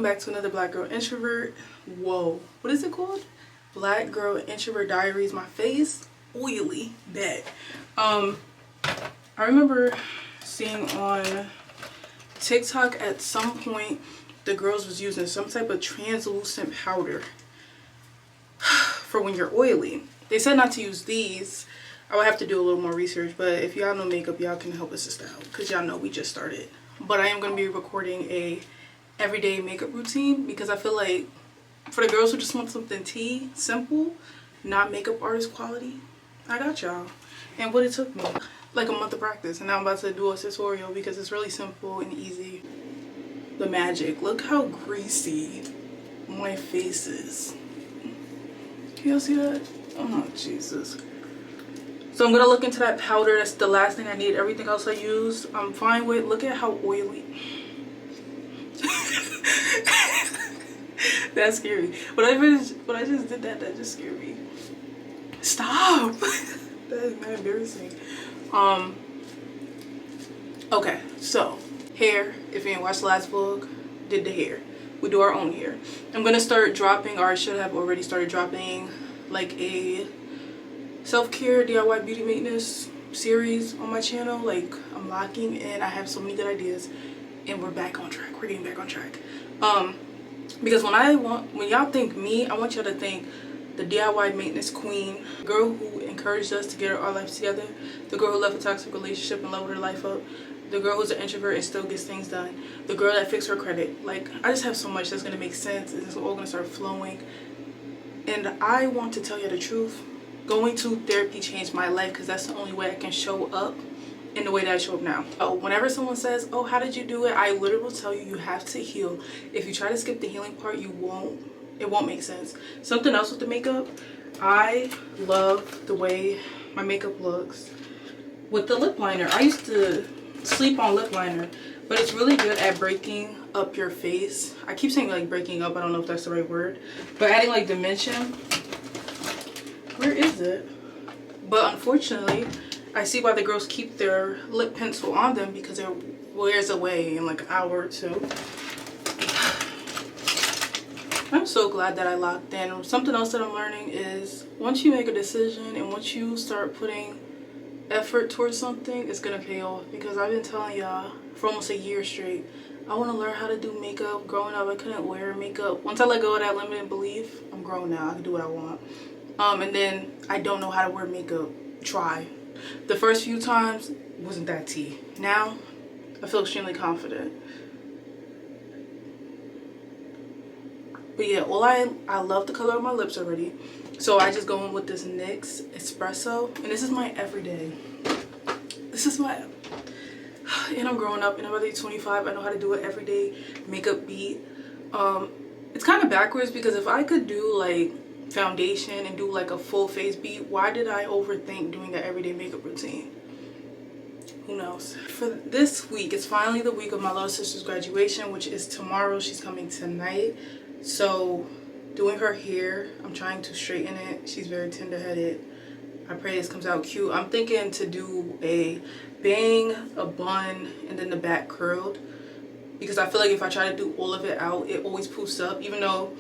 back to another Black Girl Introvert. Whoa, what is it called? Black Girl Introvert Diaries. My face oily bad. I remember seeing on TikTok at some point the girls was using some type of translucent powder for when you're oily. They said not to use these. I would have to do a little more research, but if y'all know makeup, y'all can help us out because y'all know we just started. But I am going to be recording a everyday makeup routine because I feel like for the girls who just want something tea, simple, not makeup artist quality, I got y'all. And what it took me, like a month of practice, and now I'm about to do a tutorial because it's really simple and easy. The magic. Look how greasy my face is. Can y'all see that? Oh, Jesus. So I'm going to look into that powder. That's the last thing I need. Everything else I use, I'm fine with. Look at how oily. That's scary. When I just did that, that just scared me. Stop. That is not embarrassing. Okay, so hair. If you didn't watch the last vlog, did the hair. We do our own hair. I'm gonna start dropping, or I should have already started dropping, like a self-care DIY beauty maintenance series on my channel. Like, I'm locking in. I have so many good ideas, and we're back on track. We're getting back on track. Because when y'all think me, I want y'all to think the DIY maintenance queen, the girl who encouraged us to get our lives together, the girl who left a toxic relationship and leveled her life up, the girl who's an introvert and still gets things done, the girl that fixed her credit. Like, I just have so much that's gonna make sense, and it's all gonna start flowing. And I want to tell you the truth. Going to therapy changed my life because that's the only way I can show up in the way that I show up now. Oh, whenever someone says, oh, how did you do it? I literally will tell you, you have to heal. If you try to skip the healing part, it won't make sense. Something else with the makeup, I love the way my makeup looks with the lip liner. I used to sleep on lip liner, but it's really good at breaking up your face. I keep saying like breaking up, I don't know if that's the right word, but adding like dimension. Where is it? But unfortunately, I see why the girls keep their lip pencil on them because it wears away in like an hour or two. I'm so glad that I locked in. Something else that I'm learning is once you make a decision and once you start putting effort towards something, it's gonna pay off. Because I've been telling y'all for almost a year straight, I want to learn how to do makeup. Growing up, I couldn't wear makeup. Once I let go of that limited belief, I'm grown now. I can do what I want. And then I don't know how to wear makeup. Try. The first few times wasn't that tea. Now I feel extremely confident. But yeah, I love the color of my lips already. So I just go in with this NYX espresso, and this is my everyday. This is my, and I'm growing up and I'm about to be 25. I know how to do an everyday makeup beat. It's kind of backwards because if I could do like foundation and do like a full face beat, why did I overthink doing an everyday makeup routine? Who knows? For this week, it's finally the week of my little sister's graduation, which is tomorrow. She's coming tonight. So doing her hair, I'm trying to straighten it. She's very tender-headed. I pray this comes out cute. I'm thinking to do a bang, a bun, and then the back curled, because I feel like if I try to do all of it out, it always poofs up. Even though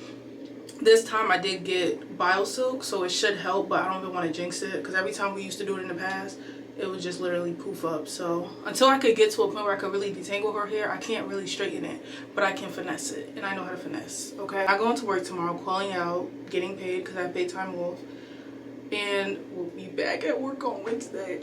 this time I did get BioSilk, so it should help, but I don't even want to jinx it because every time we used to do it in the past, it would just literally poof up. So until I could get to a point where I could really detangle her hair, I can't really straighten it, but I can finesse it, and I know how to finesse. Okay, I go into work tomorrow, calling out, getting paid because I have paid time off, and we'll be back at work on Wednesday.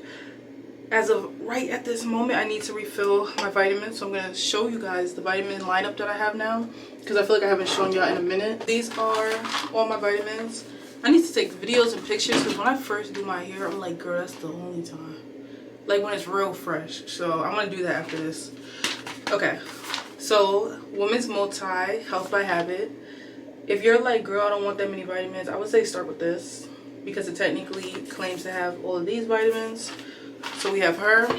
As of right at this moment, I need to refill my vitamins, so I'm going to show you guys the vitamin lineup that I have now because I feel like I haven't shown y'all in a minute. These are all my vitamins. I need to take videos and pictures because when I first do my hair, I'm like, girl, that's the only time. Like when it's real fresh. So I'm going to do that after this. Okay, so Women's Multi, Health by Habit. If you're like, girl, I don't want that many vitamins, I would say start with this because it technically claims to have all of these vitamins. So we have her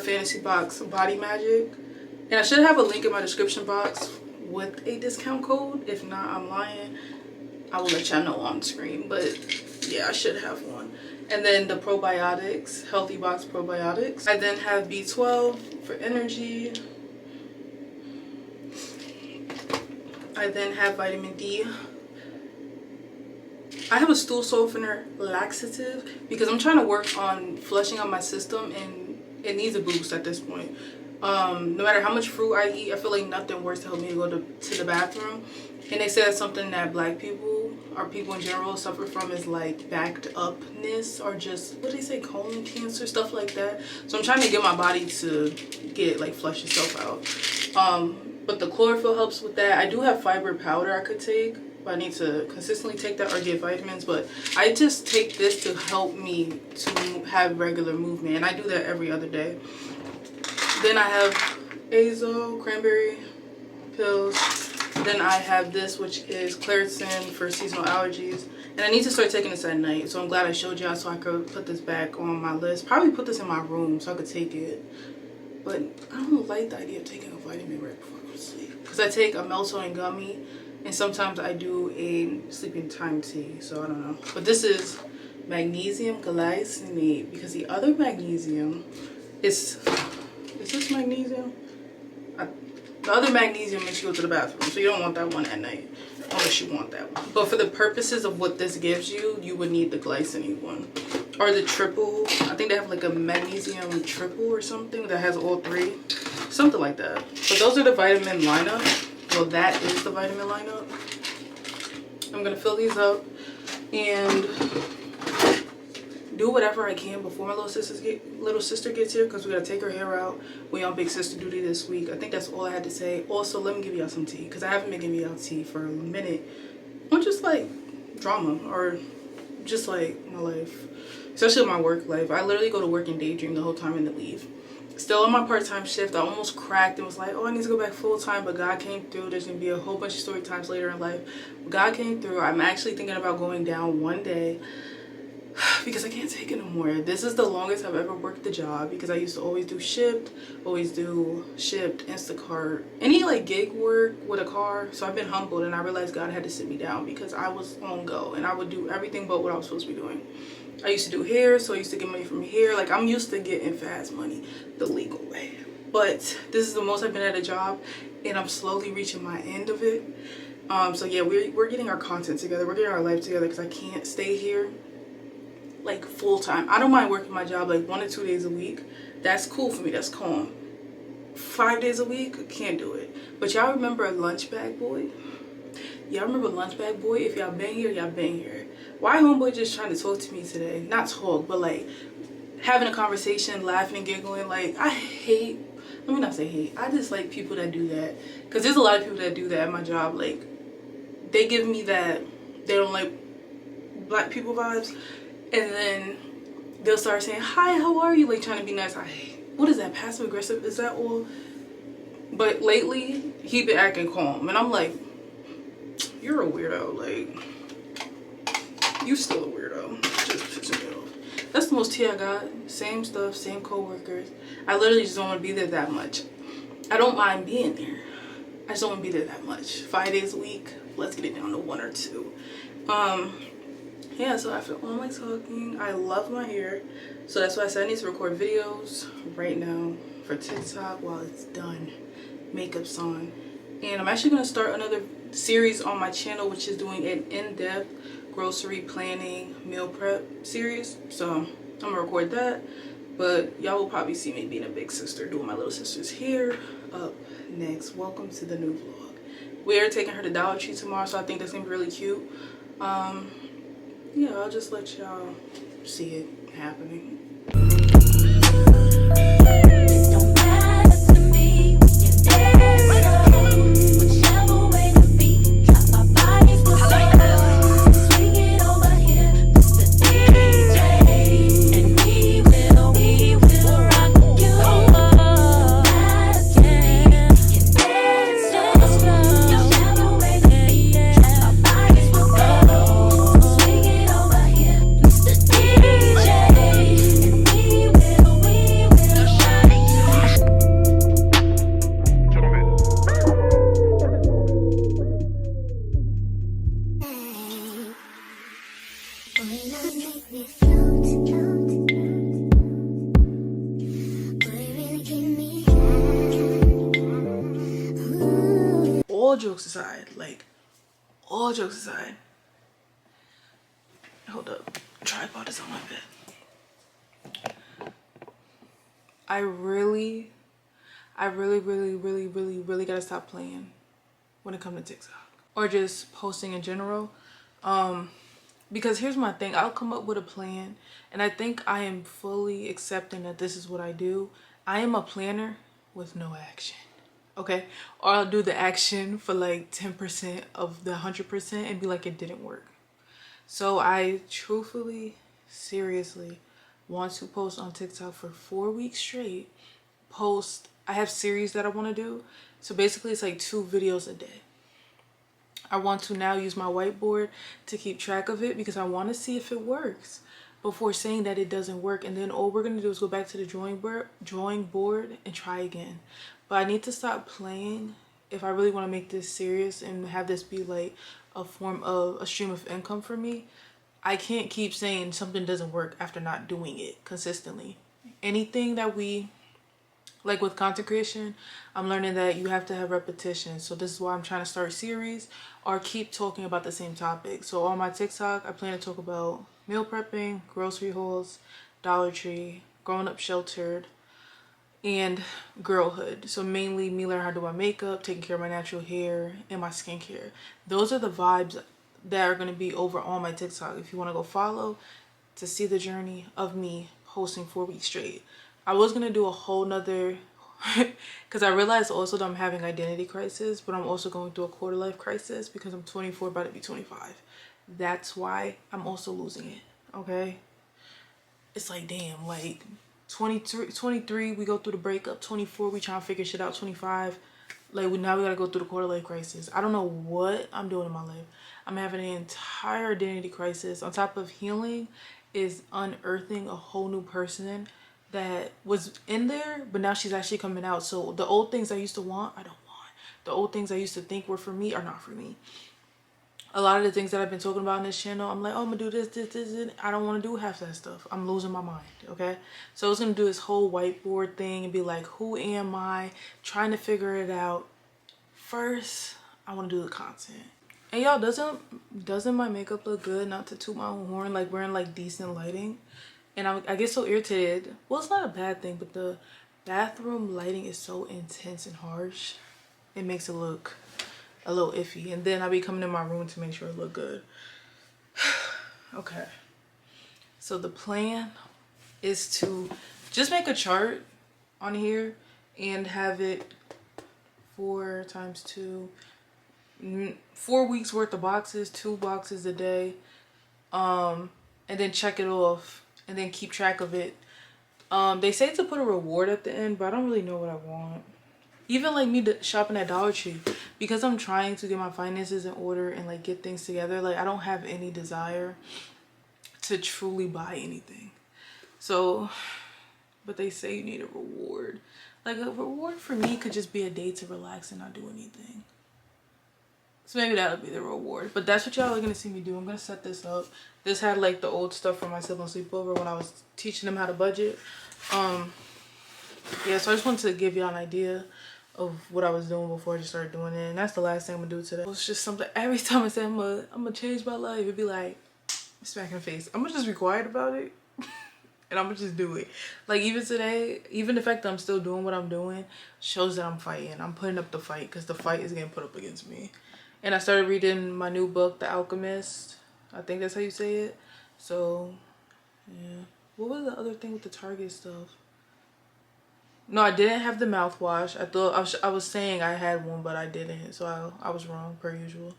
Fantasy Box Body Magic, and I should have a link in my description box with a discount code. If not, I'm lying. I will let y'all know on screen, but yeah, I should have one. And then the probiotics, Healthy Box Probiotics. I then have B12 for energy. I then have vitamin D. I have a stool softener laxative because I'm trying to work on flushing out my system, and it needs a boost at this point. No matter how much fruit I eat, I feel like nothing works to help me to go to the bathroom. And they say that's something that black people, or people in general, suffer from, is like backed upness, or just, what do they say, colon cancer, stuff like that. So I'm trying to get my body to get like flush itself out. But the chlorophyll helps with that. I do have fiber powder I could take, but I need to consistently take that or get vitamins. But I just take this to help me to have regular movement, and I do that every other day. Then I have Azo cranberry pills. Then I have this, which is Claritin for seasonal allergies, and I need to start taking this at night. So I'm glad I showed y'all so I could put this back on my list. Probably put this in my room so I could take it. But I don't like the idea of taking a vitamin right before I go to sleep, because I take a melatonin gummy, and sometimes I do a sleeping time tea. So I don't know. But this is magnesium glycinate, because the other magnesium is this magnesium? The other magnesium makes you go to the bathroom, so you don't want that one at night unless you want that one. But for the purposes of what this gives you, you would need the glycinate one, or the triple. I think they have like a magnesium triple or something that has all three, something like that. But those are the vitamin lineup. Well, that is the vitamin lineup. I'm gonna fill these up and do whatever I can before my little sister gets here, because we gotta take her hair out. We on big sister duty this week. I think that's all I had to say. Also, let me give y'all some tea, because I haven't been giving y'all tea for a minute. I'm just like drama, or just like my life, especially my work life. I literally go to work and daydream the whole time and then leave. Still on my part-time shift. I almost cracked and was like, oh, I need to go back full-time, but God came through. There's gonna be a whole bunch of story times later in life. God came through. I'm actually thinking about going down one day, because I can't take it no more. This is the longest I've ever worked the job, because I used to always do Shipt, Instacart, any like gig work with a car. So I've been humbled, and I realized God had to sit me down, because I was on go and I would do everything but what I was supposed to be doing. I used to do hair, so I used to get money from hair. Like, I'm used to getting fast money the legal way. But this is the most I've been at a job, and I'm slowly reaching my end of it. So yeah, we're getting our content together. We're getting our life together, because I can't stay here like full time. I don't mind working my job like 1 or 2 days a week. That's cool for me. That's calm. 5 days a week, can't do it. But y'all remember Lunch Bag Boy? Y'all remember Lunch Bag Boy? If y'all been here, y'all been here. Why homeboy just trying to talk to me today? Not talk, but like having a conversation, laughing and giggling. Like, I hate, let me not say hate, I just like people that do that, because there's a lot of people that do that at my job. Like, they give me that they don't like black people vibes, and then they'll start saying, hi, how are you? Like, trying to be nice. What is that, passive aggressive? Is that all? But lately, he been acting calm, and I'm like, you're a weirdo. Like, you still a weirdo. Just pissing me off. That's the most tea I got. Same stuff, same co-workers. I literally just don't want to be there that much. I don't mind being there. I just don't want to be there that much. 5 days a week. Let's get it down to 1 or 2. Yeah, so after all my talking, I love my hair. So that's why I said I need to record videos right now for TikTok while it's done. Makeup's on. And I'm actually going to start another series on my channel, which is doing an in-depth grocery planning meal prep series. So I'm going to record that. But y'all will probably see me being a big sister, doing my little sister's hair. Up next, welcome to the new vlog. We are taking her to Dollar Tree tomorrow, so I think that's going to be really cute. Yeah, I'll just let y'all see it happening. all jokes aside, like all jokes aside, hold up, tripod is on my bed. I really gotta stop playing when it comes to TikTok or just posting in general. Because here's my thing, I'll come up with a plan and I think I am fully accepting that this is what I do. I am a planner with no action, okay? Or I'll do the action for like 10% of the 100% and be like, it didn't work. So I truthfully, seriously want to post on TikTok for 4 weeks straight. I have series that I want to do. So basically it's like 2 videos a day. I want to now use my whiteboard to keep track of it because I want to see if it works before saying that it doesn't work. And then all we're going to do is go back to the drawing board and try again. But I need to stop playing if I really want to make this serious and have this be like a form of a stream of income for me. I can't keep saying something doesn't work after not doing it consistently. Anything that like with content creation, I'm learning that you have to have repetition. So this is why I'm trying to start series or keep talking about the same topic. So on my TikTok, I plan to talk about meal prepping, grocery hauls, Dollar Tree, growing up sheltered, and girlhood. So mainly me learning how to do my makeup, taking care of my natural hair, and my skincare. Those are the vibes that are going to be over on my TikTok. If you want to go follow to see the journey of me posting 4 weeks straight. I was going to do a whole nother because I realized also that I'm having identity crisis, but I'm also going through a quarter life crisis because I'm 24 about to be 25. That's why I'm also losing it. Okay, it's like damn, like 23 we go through the breakup, 24 we trying to figure shit out, 25 like now we gotta go through the quarter life crisis. I don't know what I'm doing in my life. I'm having an entire identity crisis on top of healing is unearthing a whole new person that was in there, but now she's actually coming out. So the old things I used to want, I don't want. The old things I used to think were for me are not for me. A lot of the things that I've been talking about on this channel, I'm like, oh, I'm gonna do this, and I don't want to do half that stuff. I'm losing my mind, okay? So I was gonna do this whole whiteboard thing and be like, who am I? Trying to figure it out. First, I want to do the content. And y'all, doesn't my makeup look good? Not to toot my own horn, like wearing like decent lighting. And I get so irritated. Well, it's not a bad thing, but the bathroom lighting is so intense and harsh. It makes it look a little iffy. And then I be coming in my room to make sure it look good. Okay. So the plan is to just make a chart on here and have it 4 times 2, 4 weeks worth of boxes, 2 boxes a day. And then check it off. And then keep track of it. They say to put a reward at the end, but I don't really know what I want. Even like me shopping at Dollar Tree, because I'm trying to get my finances in order and like get things together. Like I don't have any desire to truly buy anything. So, but they say you need a reward. Like a reward for me could just be a day to relax and not do anything. So maybe that'll be the reward. But that's what y'all are gonna see me do. I'm gonna set this up. This had like the old stuff from my sibling sleepover when I was teaching them how to budget. Yeah, so I just wanted to give y'all an idea of what I was doing before I just started doing it. And that's the last thing I'm gonna do today. It's just something every time I say I'm gonna change my life, it'd be like smack in the face. I'm gonna just be quiet about it. And I'm gonna just do it. Like even today, even the fact that I'm still doing what I'm doing shows that I'm fighting. I'm putting up the fight because the fight is getting put up against me. And I started reading my new book, The Alchemist. I think that's how you say it. So, yeah. What was the other thing with the Target stuff? No, I didn't have the mouthwash. I thought I was saying I had one, but I didn't. So I was wrong per usual.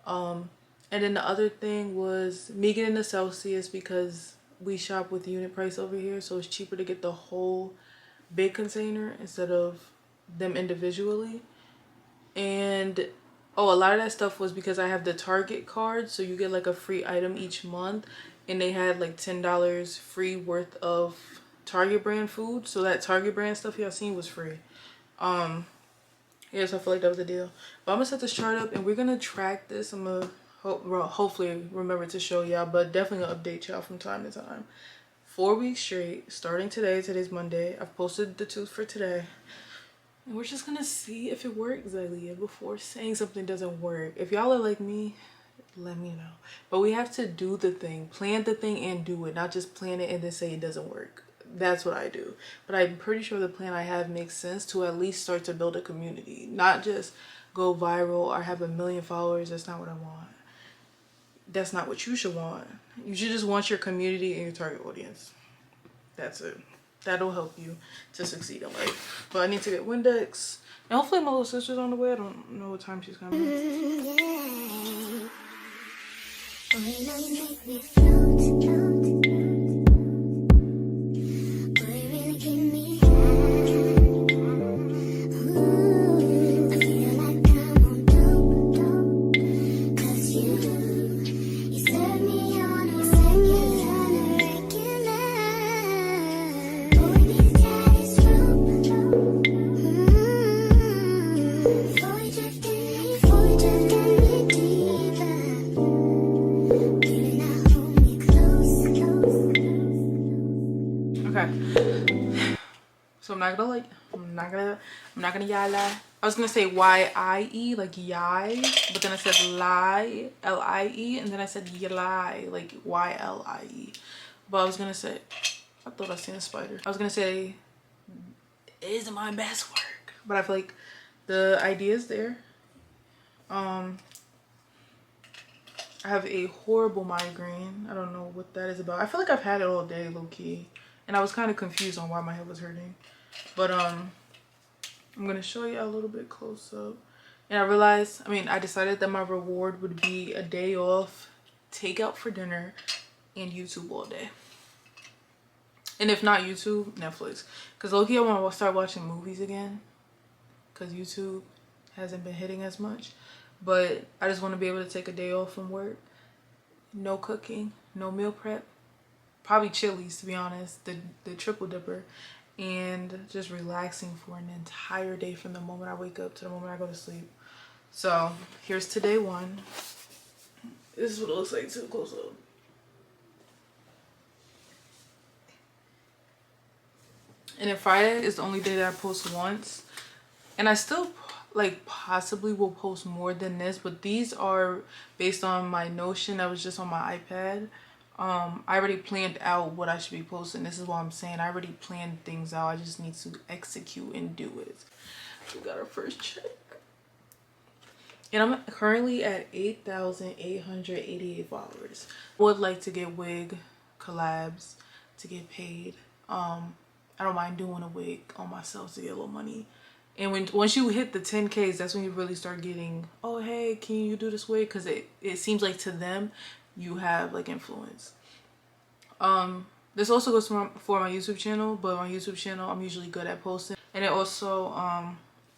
And then the other thing was me getting the Celsius because we shop with unit price over here. So it's cheaper to get the whole big container instead of them individually. And oh, a lot of that stuff was because I have the Target card, so you get like a free item each month, and they had like $10 free worth of Target brand food. So that Target brand stuff y'all seen was free. Yeah, so I feel like that was the deal. But I'm gonna set this chart up and we're gonna track this. I'm gonna hopefully remember to show y'all, but definitely gonna update y'all from time to time. 4 weeks straight, starting today. Today's Monday. I've posted the tooth for today. And we're just gonna see if it works, Zylia, before saying something doesn't work. If y'all are like me, let me know. But we have to do the thing, plan the thing and do it, not just plan it and then say it doesn't work. That's what I do. But I'm pretty sure the plan I have makes sense to at least start to build a community, not just go viral or have 1 million followers. That's not what I want. That's not what you should want. You should just want your community and your target audience. That's it. That'll help you to succeed in life. But I need to get Windex. And hopefully my little sister's on the way. I don't know what time she's coming. So I'm not gonna yalla. I was gonna say Y-I-E, like yai, but then I said lie, L-I-E, and then I said yali, like Y-L-I-E. But I was gonna say, I thought I seen a spider. I was gonna say, it isn't my best work, but I feel like the idea is there. I have a horrible migraine. I don't know what that is about. I feel like I've had it all day, low-key. And I was kind of confused on why my head was hurting. But I'm gonna show you a little bit close up. And I decided that my reward would be a day off, takeout for dinner, and YouTube all day. And if not YouTube, Netflix. Because low-key I want to start watching movies again. Because YouTube hasn't been hitting as much. But I just want to be able to take a day off from work. No cooking, no meal prep. Probably Chili's, to be honest, the triple dipper, and just relaxing for an entire day from the moment I wake up to the moment I go to sleep. So here's to day one. This is what it looks like too, close up. And then Friday is the only day that I post once, and I still like possibly will post more than this, but these are based on my Notion that was just on my iPad. I already planned out what I should be posting. This is what I'm saying. I already planned things out. I just need to execute and do it. We got our first check. And I'm currently at 8,888 followers. I would like to get wig collabs to get paid. I don't mind doing a wig on myself to get a little money. And once you hit the 10Ks, that's when you really start getting, oh, hey, can you do this wig? Because it seems like to them, you have like influence. This also goes for my YouTube channel, but my YouTube channel I'm usually good at posting. And it also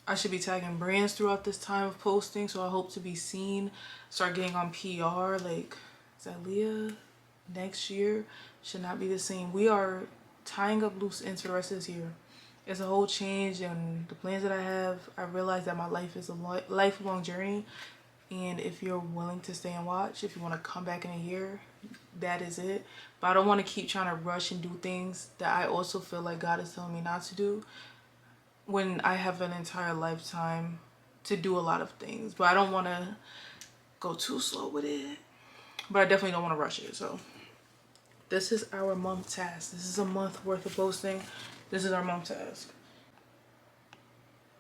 I should be tagging brands throughout this time of posting, so I hope to be seen, start getting on PR. Like Zylia next year should not be the same. We are tying up loose ends for the rest of this year. It's a whole change, and the plans that I have, I realize that my life is a lifelong journey. And if you're willing to stay and watch, if you want to come back in a year, that is it. But I don't want to keep trying to rush and do things that I also feel like God is telling me not to do, when I have an entire lifetime to do a lot of things. But I don't want to go too slow with it. But I definitely don't want to rush it. So this is our month task. This is a month worth of posting. This is our month task.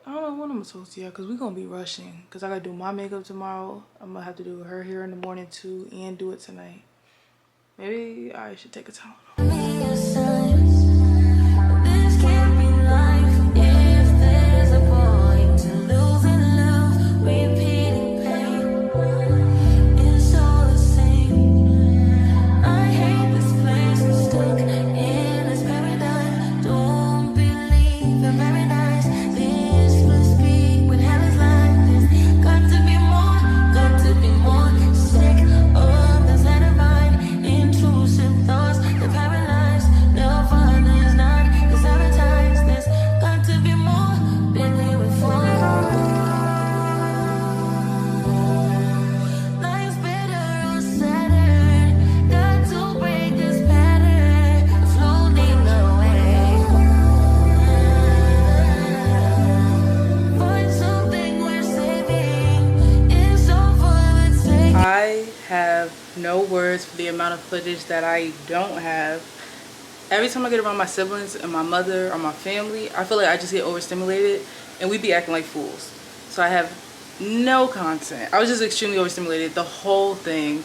I don't know what I'm supposed to, because we're going to be rushing. Because I got to do my makeup tomorrow. I'm going to have to do her hair in the morning too, and do it tonight. Maybe I should take a towel. Intrusive thoughts, the paralyzed. have no words for the amount of footage that I don't have. Every time I get around my siblings and my mother or my family, I feel like I just get overstimulated and we be acting like fools. So I have no content. I was just extremely overstimulated the whole thing.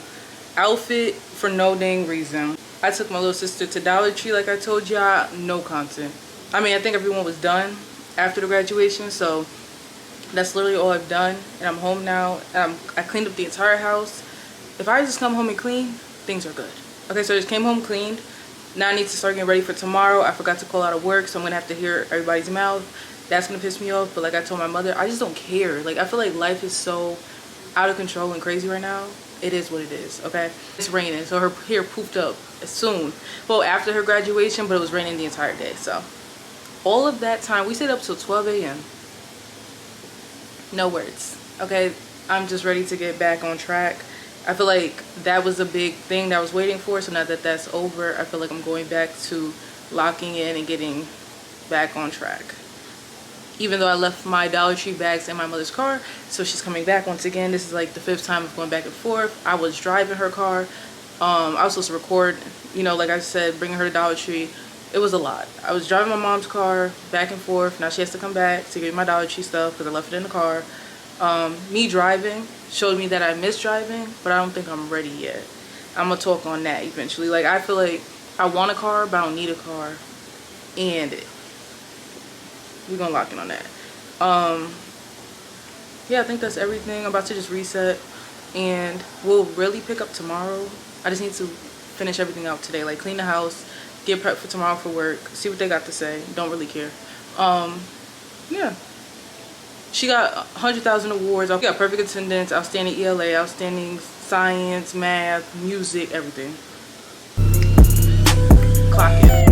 Outfit for no dang reason. I took my little sister to Dollar Tree like I told y'all. No content. I mean, I think everyone was done after the graduation, so that's literally all I've done. And I'm home now. I cleaned up the entire house. If I just come home and clean, things are good. Okay, so I just came home, cleaned. Now I need to start getting ready for tomorrow. I forgot to call out of work, so I'm gonna have to hear everybody's mouth. That's gonna piss me off. But like I told my mother, I just don't care. Like, I feel like life is so out of control and crazy right now. It is what it is, okay? It's raining, so her hair poofed up soon. Well, after her graduation, but it was raining the entire day. So all of that time, we stayed up till 12 a.m. No words, okay? I'm just ready to get back on track. I feel like that was a big thing that I was waiting for. So now that that's over, I feel like I'm going back to locking in and getting back on track. Even though I left my Dollar Tree bags in my mother's car, so she's coming back once again. This is like the 5th time of going back and forth. I was driving her car. I was supposed to record, you know, like I said, bringing her to Dollar Tree. It was a lot. I was driving my mom's car back and forth. Now she has to come back to get my Dollar Tree stuff because I left it in the car. Me driving showed me that I miss driving, but I don't think I'm ready yet. I'm gonna talk on that eventually. Like, I feel like I want a car, but I don't need a car. And we're gonna lock in on that. Yeah, I think that's everything. I'm about to just reset and we'll really pick up tomorrow. I just need to finish everything out today, like clean the house, get prepped for tomorrow for work, see what they got to say. Don't really care. Yeah, she got 100,000 awards. I got perfect attendance, outstanding ELA, outstanding science, math, music, everything. Clock it.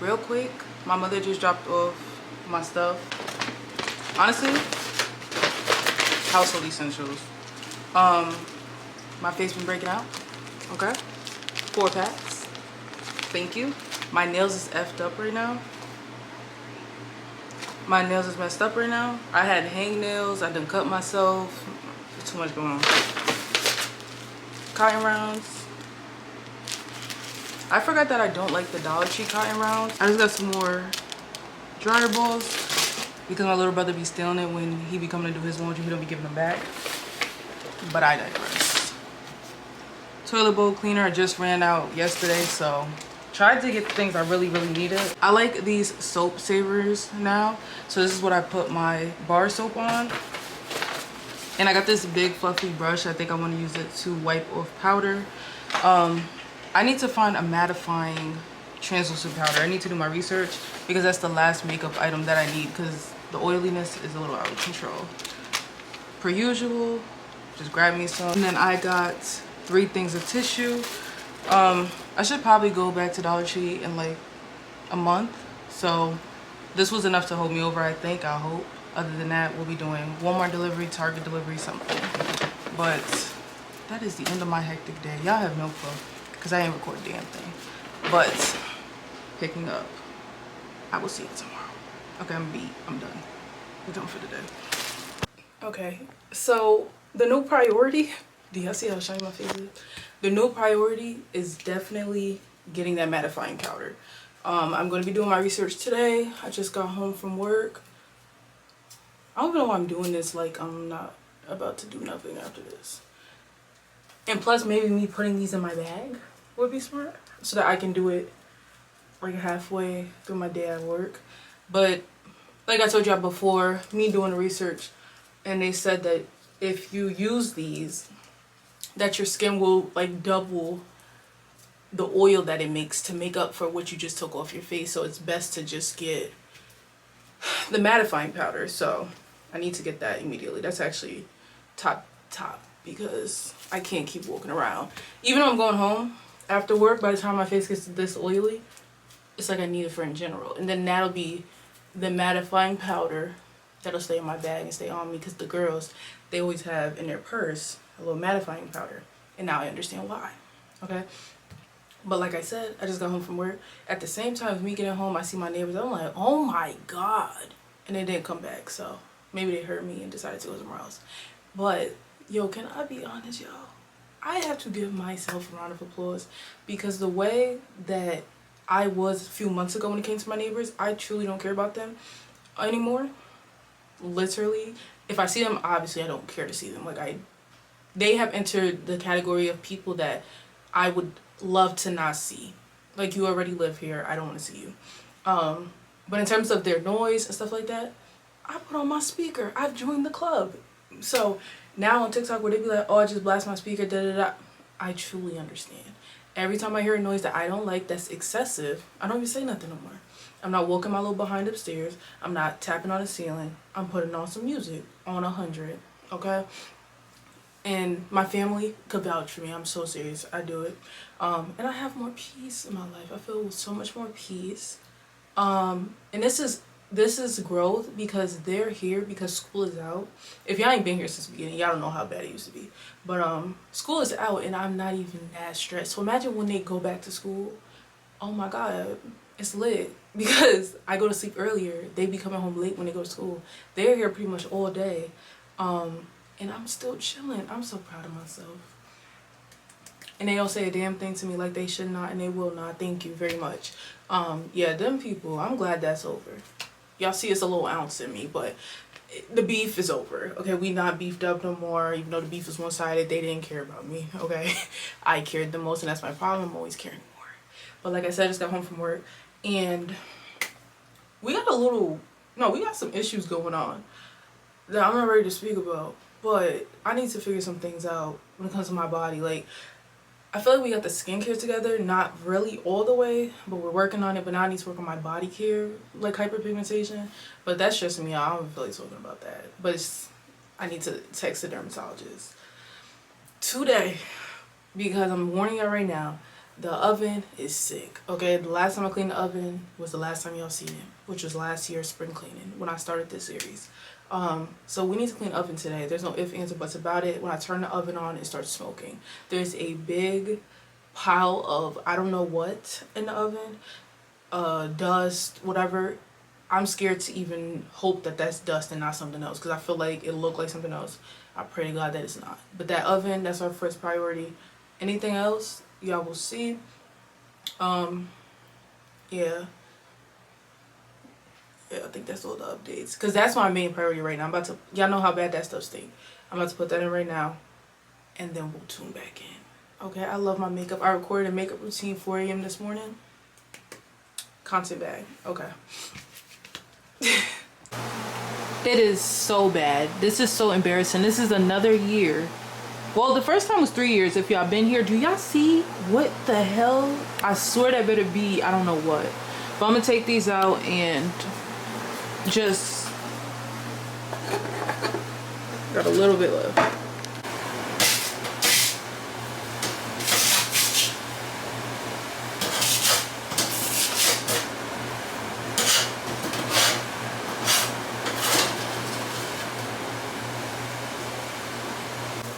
Real quick, my mother just dropped off my stuff. Honestly, household essentials. My face been breaking out, okay? 4 packs, thank you. My nails is effed up right now. My nails is messed up right now. I had hangnails, I done cut myself. There's too much going on. Cotton rounds. I forgot that I don't like the Dollar Tree cotton rounds. I just got some more dryer balls because my little brother be stealing it when he be coming to do his laundry. He don't be giving them back. But I digress. Toilet bowl cleaner, I just ran out yesterday, so tried to get the things I really needed. I like these soap savers now. So this is what I put my bar soap on. And I got this big fluffy brush. I think I want to use it to wipe off powder. I need to find a mattifying translucent powder. I need to do my research because that's the last makeup item that I need because the oiliness is a little out of control. Per usual, just grab me some. And then I got 3 things of tissue. I should probably go back to Dollar Tree in like a month. So this was enough to hold me over, I think, I hope. Other than that, we'll be doing Walmart delivery, Target delivery, something. But that is the end of my hectic day. Y'all have no clue because I ain't recorded a damn thing. But picking up, I will see you tomorrow. Okay, I'm beat. I'm done. We're done for the day. Okay, so the new priority, do y'all see how shiny my face is? The new priority is definitely getting that mattifying powder. I'm going to be doing my research today. I just got home from work. I don't even know why I'm doing this, like I'm not about to do nothing after this. And plus maybe me putting these in my bag would be smart so that I can do it like halfway through my day at work. But like I told y'all before, me doing the research, and they said that if you use these, that your skin will like double the oil that it makes to make up for what you just took off your face. So it's best to just get the mattifying powder. So I need to get that immediately. That's actually top because I can't keep walking around. Even though I'm going home after work, by the time my face gets this oily, it's like I need it for in general. And then that'll be the mattifying powder that'll stay in my bag and stay on me, because the girls, they always have in their purse a little mattifying powder. And now I understand why. Okay? But like I said, I just got home from work. At the same time as me getting home, I see my neighbors. I'm like, oh my God. And they didn't come back. So maybe they heard me and decided to go somewhere else. But, yo, can I be honest, y'all? I have to give myself a round of applause, because the way that I was a few months ago when it came to my neighbors, I truly don't care about them anymore. Literally. If I see them, obviously I don't care to see them. Like, they have entered the category of people that I would love to not see. Like, you already live here, I don't want to see you. But in terms of their noise and stuff like that, I put on my speaker. I've joined the club. So now on TikTok, where they be like, oh, I just blast my speaker, da da da, I truly understand. Every time I hear a noise that I don't like, that's excessive, I don't even say nothing no more. I'm not walking my little behind upstairs. I'm not tapping on the ceiling. I'm putting on some music on 100, okay? And my family could vouch for me. I'm so serious. I do it. And I have more peace in my life. I feel so much more peace. And this is growth, because they're here because school is out. If y'all ain't been here since the beginning, y'all don't know how bad it used to be. But school is out and I'm not even that stressed. So imagine when they go back to school. Oh my God, it's lit. Because I go to sleep earlier. They be coming home late when they go to school. They're here pretty much all day. And I'm still chilling. I'm so proud of myself. And they don't say a damn thing to me like they should not, and they will not. Thank you very much. Yeah, them people, I'm glad that's over. Y'all see it's a little ounce in me, but the beef is over. Okay, we not beefed up no more. Even though the beef was one-sided, they didn't care about me. Okay, I cared the most, and that's my problem. I'm always caring more. But like I said, I just got home from work, and we got some issues going on that I'm not ready to speak about. But I need to figure some things out when it comes to my body. Like, I feel like we got the skincare together, not really all the way, but we're working on it. But now I need to work on my body care, like hyperpigmentation. But that's just me. I don't feel like talking about that. But I need to text the dermatologist today, because I'm warning y'all right now, the oven is sick. Okay, the last time I cleaned the oven was the last time y'all seen it, which was last year's spring cleaning when I started this series. So we need to clean the oven today. There's no ifs, ands, or buts about it. When I turn the oven on, it starts smoking. There's a big pile of I don't know what in the oven, dust, whatever. I'm scared to even hope that that's dust and not something else, because I feel like it looked like something else. I pray to God that it's not. But that oven, that's our first priority. Anything else, y'all will see. Yeah. Yeah, I think that's all the updates, because that's my main priority right now. Y'all know how bad that stuff stinks. I'm about to put that in right now, and then we'll tune back in. Okay, I love my makeup. I recorded a makeup routine 4 a.m. this morning. Content bag. Okay. It is so bad. This is so embarrassing. This is another year. Well, the first time was 3 years. If y'all been here, do y'all see what the hell? I swear that better be, I don't know what. But I'm gonna take these out and just got a little bit left.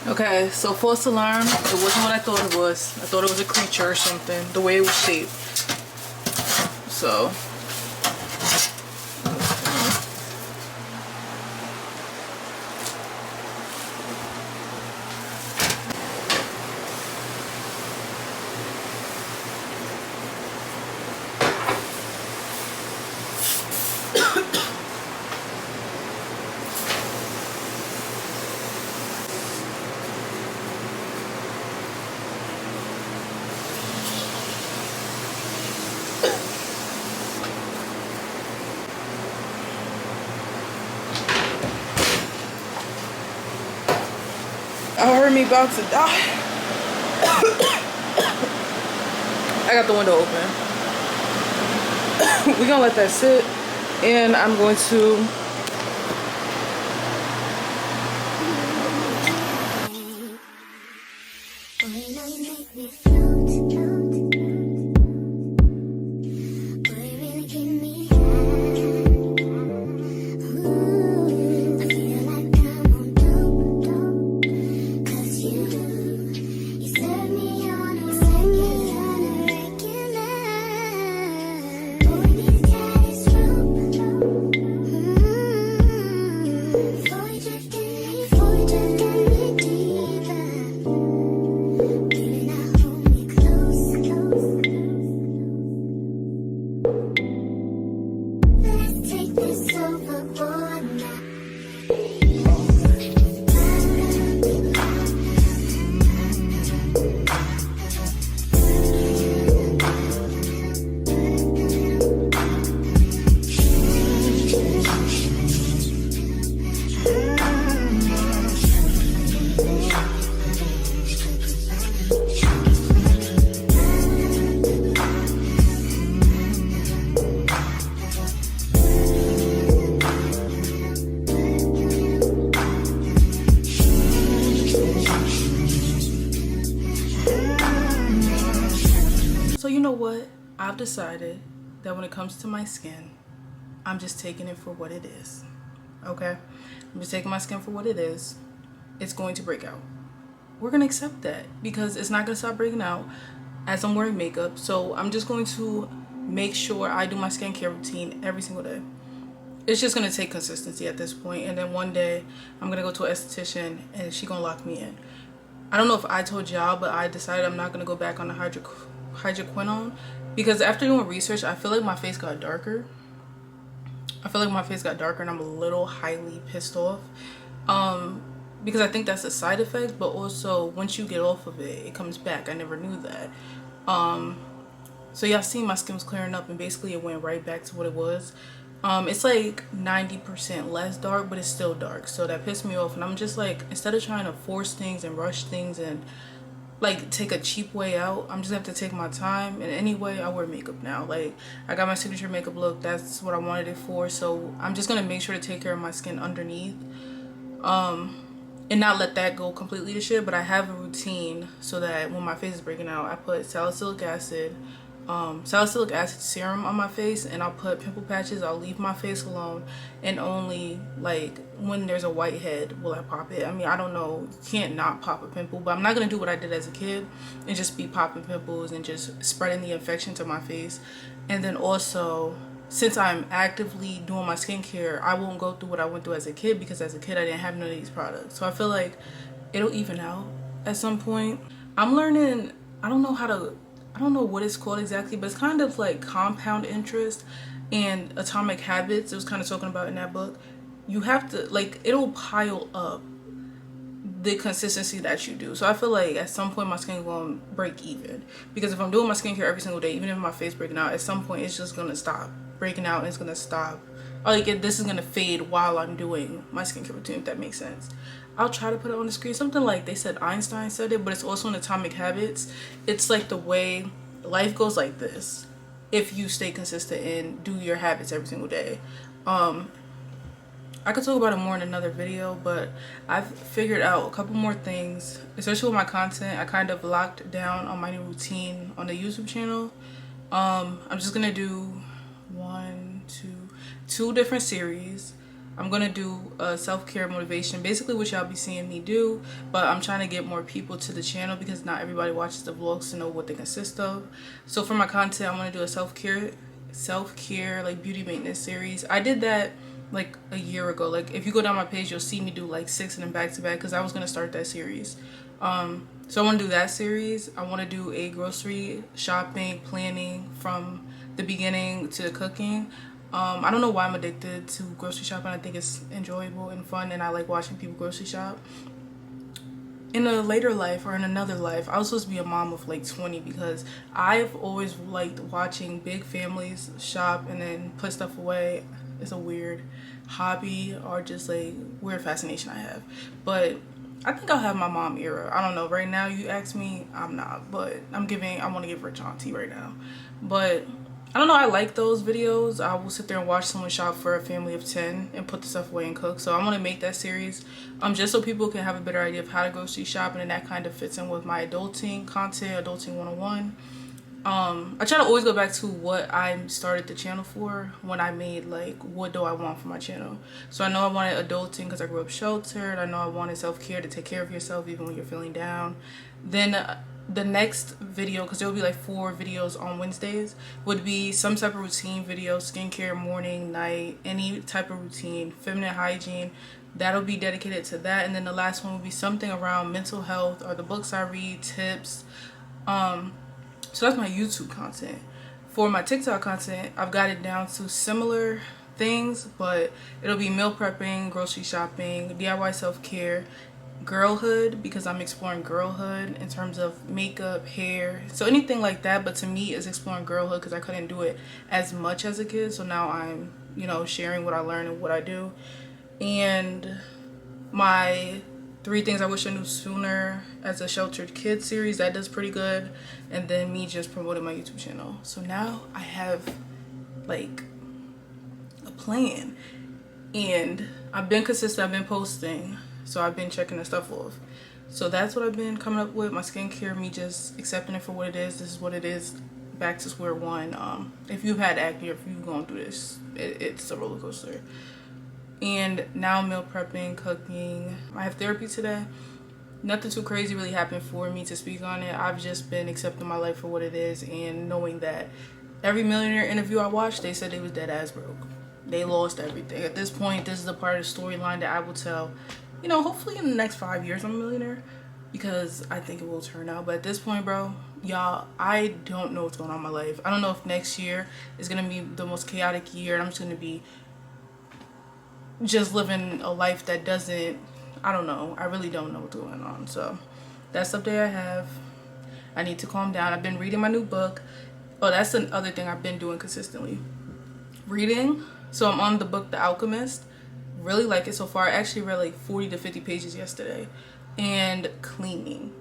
Okay, so false alarm. It wasn't what I thought it was. I thought it was a creature or something, the way it was shaped. So I heard me about to die. I got the window open. We gonna let that sit. And I'm going to what? I've decided that when it comes to my skin, I'm just taking it for what it is. Okay? I'm just taking my skin for what it is. It's going to break out. We're going to accept that because it's not going to stop breaking out as I'm wearing makeup. So I'm just going to make sure I do my skincare routine every single day. It's just going to take consistency at this point. And then one day I'm going to go to an esthetician and she's going to lock me in. I don't know if I told y'all, but I decided I'm not going to go back on the hydroquinone because after doing research, I feel like my face got darker. And I'm a little highly pissed off because I think that's a side effect, but also once you get off of it, it comes back. I never knew that. So y'all see my skin was clearing up and basically it went right back to what it was. It's like 90% less dark, but it's still dark, so that pissed me off. And I'm just like, instead of trying to force things and rush things and like take a cheap way out, I'm just gonna have to take my time. And anyway, I wear makeup now. Like, I got my signature makeup look, that's what I wanted it for, so I'm just gonna make sure to take care of my skin underneath and not let that go completely to shit. But I have a routine so that when my face is breaking out, I put salicylic acid serum on my face, and I'll put pimple patches. I'll leave my face alone, and only like when there's a whitehead will I pop it. I mean, I don't know, you can't not pop a pimple, but I'm not gonna do what I did as a kid and just be popping pimples and just spreading the infection to my face. And then also, since I'm actively doing my skincare, I won't go through what I went through as a kid, because as a kid I didn't have none of these products. So I feel like it'll even out at some point. I'm learning, I don't know what it's called exactly, but it's kind of like compound interest and atomic habits. It was kind of talking about in that book. You have to, like, it'll pile up the consistency that you do. So I feel like at some point my skin will break even, because if I'm doing my skincare every single day, even if my face breaking out, at some point it's just gonna stop breaking out and it's gonna stop, or like this is gonna fade while I'm doing my skincare routine, if that makes sense. I'll try to put it on the screen. Something like, they said Einstein said it, but it's also in Atomic Habits. It's like the way life goes like this if you stay consistent and do your habits every single day. I could talk about it more in another video, but I've figured out a couple more things, especially with my content. I kind of locked down on my new routine on the YouTube channel. I'm just gonna do two different series. I'm gonna do a self-care motivation, basically what y'all be seeing me do, but I'm trying to get more people to the channel because not everybody watches the vlogs to know what they consist of. So for my content, I'm gonna do a self-care like beauty maintenance series. I did that like a year ago. Like, if you go down my page, you'll see me do like 6 of them back to back, because I was gonna start that series. So I want to do that series. I want to do a grocery shopping planning from the beginning to cooking. I don't know why I'm addicted to grocery shopping. I think it's enjoyable and fun, and I like watching people grocery shop. In a later life, or in another life, I was supposed to be a mom of like 20, because I've always liked watching big families shop and then put stuff away. It's a weird hobby, or just like weird fascination I have. But I think I'll have my mom era. I don't know. Right now, you ask me, I'm not. But I want to give rich auntie right now. But I don't know, I like those videos. I will sit there and watch someone shop for a family of 10 and put the stuff away and cook. So I want to make that series just so people can have a better idea of how to grocery shop, and then that kind of fits in with my adulting content, adulting 101. I try to always go back to what I started the channel for, when I made like, what do I want for my channel. So I know I wanted adulting because I grew up sheltered. I know I wanted self-care, to take care of yourself even when you're feeling down. Then the next video, because there will be like 4 videos on Wednesdays, would be some type of routine video, skincare, morning, night, any type of routine, feminine hygiene. That'll be dedicated to that. And then the last one will be something around mental health or the books I read, tips. So that's my YouTube content. For my TikTok content, I've got it down to similar things, but it'll be meal prepping, grocery shopping, DIY self-care, girlhood, because I'm exploring girlhood in terms of makeup, hair, so anything like that. But to me, it's exploring girlhood because I couldn't do it as much as a kid. So now I'm, you know, sharing what I learned and what I do. And my 3 things I wish I knew sooner as a sheltered kid series, that does pretty good. And then me just promoting my YouTube channel. So now I have like a plan, and I've been consistent, I've been posting, so I've been checking the stuff off. So that's what I've been coming up with. My skincare, me just accepting it for what it is. This is what it is, back to square one. If you've had acne, or if you've gone through this, it's a roller coaster. And now meal prepping, cooking. I have therapy today. Nothing too crazy really happened for me to speak on it. I've just been accepting my life for what it is, and knowing that every millionaire interview I watched, they said they was dead ass broke. They lost everything. At this point, this is a part of the storyline that I will tell, you know, hopefully in the next 5 years I'm a millionaire, because I think it will turn out. But at this point, bro, y'all, I don't know what's going on in my life. I don't know if next year is gonna be the most chaotic year and I'm just gonna be just living a life that doesn't, I don't know. I really don't know what's going on. So that's the update I have. I need to calm down. I've been reading my new book. Oh, that's another thing I've been doing consistently, reading. So I'm on the book The Alchemist. Really like it so far. I actually read like 40 to 50 pages yesterday. And cleaning.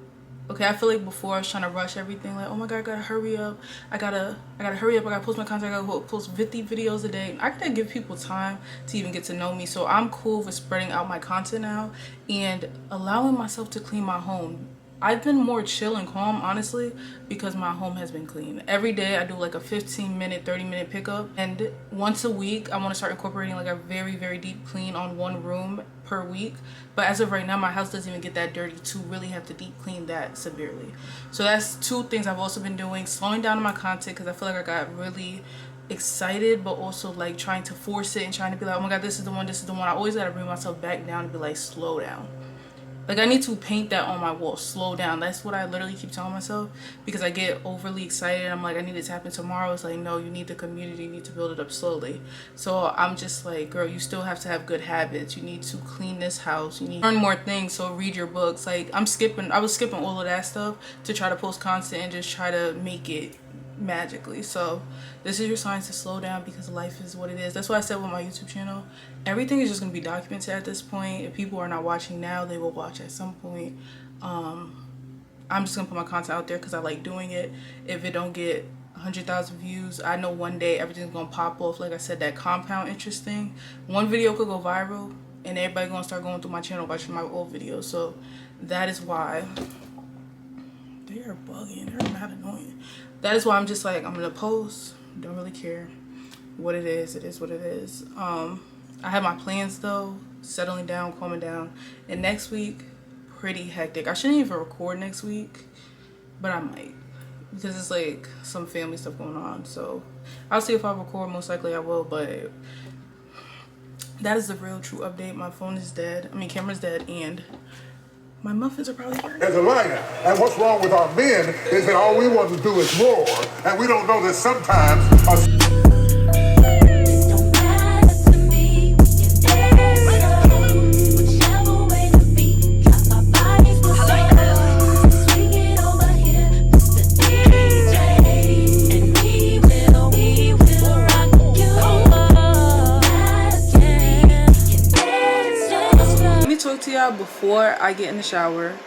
Okay, I feel like before I was trying to rush everything, like, oh my god, I gotta hurry up. I gotta hurry up. I gotta post my content. I gotta post 50 videos a day. I gotta give people time to even get to know me. So I'm cool with spreading out my content now and allowing myself to clean my home. I've been more chill and calm, honestly, because my home has been clean. Every day I do like a 15-minute, 30-minute pickup. And once a week, I want to start incorporating like a very, very deep clean on one room per week. But as of right now, my house doesn't even get that dirty to really have to deep clean that severely. So that's 2 things I've also been doing. Slowing down on my content because I feel like I got really excited, but also like trying to force it and trying to be like, oh my god, this is the one, this is the one. I always got to bring myself back down and be like, slow down. Like, I need to paint that on my wall. Slow down. That's what I literally keep telling myself, because I get overly excited. I'm like, I need it to happen tomorrow. It's like, no, you need the community. You need to build it up slowly. So I'm just like, girl, you still have to have good habits. You need to clean this house. You need to learn more things. So read your books. Like, I was skipping all of that stuff to try to post content and just try to make it magically. So this is your sign to slow down, because life is what it is. That's why I said with my YouTube channel, everything is just going to be documented at this point. If people are not watching now, they will watch at some point. I'm just gonna put my content out there because I like doing it. If it don't get 100,000 views, I know one day everything's gonna pop off. Like I said, that compound interest thing, one video could go viral and everybody gonna start going through my channel watching my old videos. So that is why they are bugging. They're mad annoying. That is why I'm just like, I'm gonna post. Don't really care what it is. It is what it is. I have my plans though, settling down, calming down. And next week, pretty hectic. I shouldn't even record next week, but I might, because it's like some family stuff going on. So I'll see if I record. Most likely I will, but that is the real true update. My phone is dead. I mean, camera's dead, and my muffins are probably burning. As a liar, and what's wrong with our men is that all we want to do is roar, and we don't know that sometimes to y'all before I get in the shower.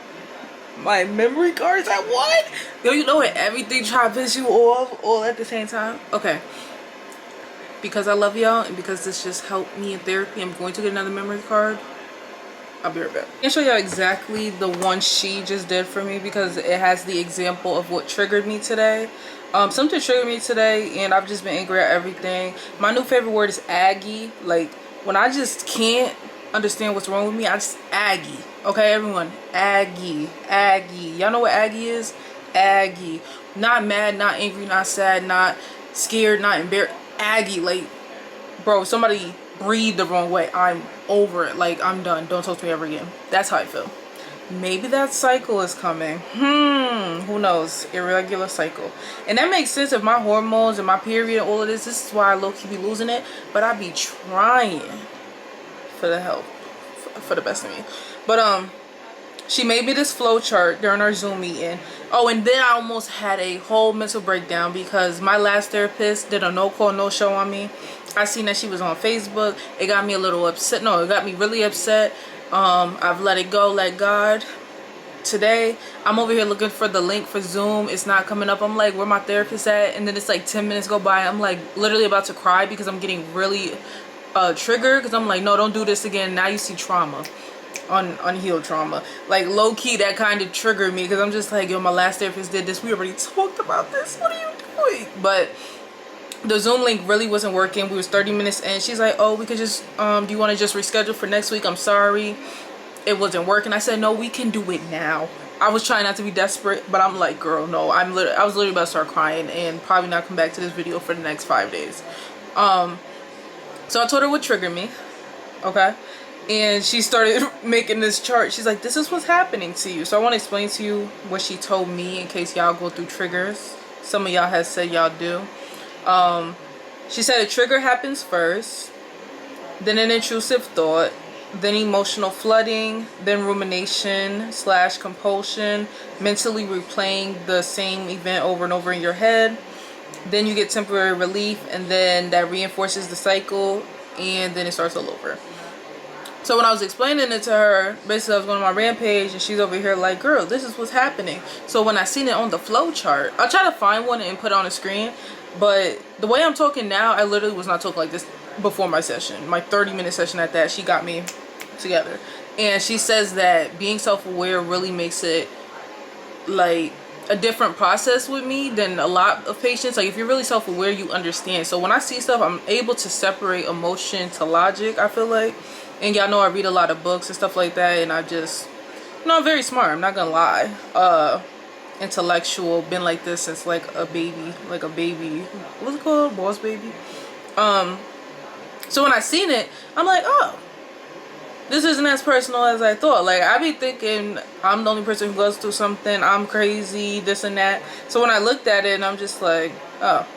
my memory cards at what? Yo, you know what? Everything try to piss you off all at the same time. Okay. Because I love y'all and because this just helped me in therapy, I'm going to get another memory card. I'll be right back. I'm gonna show y'all exactly the one she just did for me because it has the example of what triggered me today. Something triggered me today and I've just been angry at everything. My new favorite word is aggy. Like when I just can't understand what's wrong with me, I just aggy. Okay, everyone, aggy. Y'all know what aggy is? Aggy. Not mad, not angry, not sad, not scared, not embarrassed. Aggy. Like, bro, somebody breathed the wrong way. I'm over it. Like, I'm done. Don't talk to me ever again. That's how I feel. Maybe that cycle is coming. Who knows? Irregular cycle. And that makes sense if my hormones and my period and all of this is why I low-key be losing it. But I be trying for the help, for the best of me. But she made me this flow chart during our Zoom meeting. Oh, and then I almost had a whole mental breakdown because my last therapist did a no-call, no-show on me. I seen that she was on Facebook. It got me a little upset. No, it got me really upset. I've let it go, let God. Today, I'm over here looking for the link for Zoom. It's not coming up. I'm like, where my therapist at? And then it's like 10 minutes go by. I'm like literally about to cry because I'm getting really triggered because I'm like, no, don't do this again. Now you see trauma. Unhealed trauma, like low-key that kind of triggered me because I'm just like, yo, my last therapist did this, we already talked about this, what are you doing? But the Zoom link really wasn't working. We was 30 minutes in. She's like, oh, we could just do you want to just reschedule for next week? I'm sorry, it wasn't working. I said, no, we can do it now. I was trying not to be desperate, but I'm like, girl, no, I was literally about to start crying and probably not come back to this video for the next 5 days. So I told her what triggered me, okay? And she started making this chart. She's like, this is what's happening to you. So I want to explain to you what she told me in case y'all go through triggers. Some of y'all has said y'all do. She said a trigger happens first, then an intrusive thought, then emotional flooding, then rumination / compulsion, mentally replaying the same event over and over in your head. Then you get temporary relief, and then that reinforces the cycle, and then it starts all over. So when I was explaining it to her, basically I was going on my rampage and she's over here like, girl, this is what's happening. So when I seen it on the flow chart, I'll try to find one and put it on the screen. But the way I'm talking now, I literally was not talking like this before my session. My 30-minute session at that, she got me together. And she says that being self-aware really makes it like a different process with me than a lot of patients. Like if you're really self-aware, you understand. So when I see stuff, I'm able to separate emotion to logic, I feel like. And y'all know I read a lot of books and stuff like that, and I just, you know, I'm very smart, I'm not gonna lie. Intellectual, been like this since like a baby, what's it called? Boss baby. So when I seen it, I'm like, oh, this isn't as personal as I thought. Like I be thinking I'm the only person who goes through something, I'm crazy, this and that. So when I looked at it, and I'm just like, oh,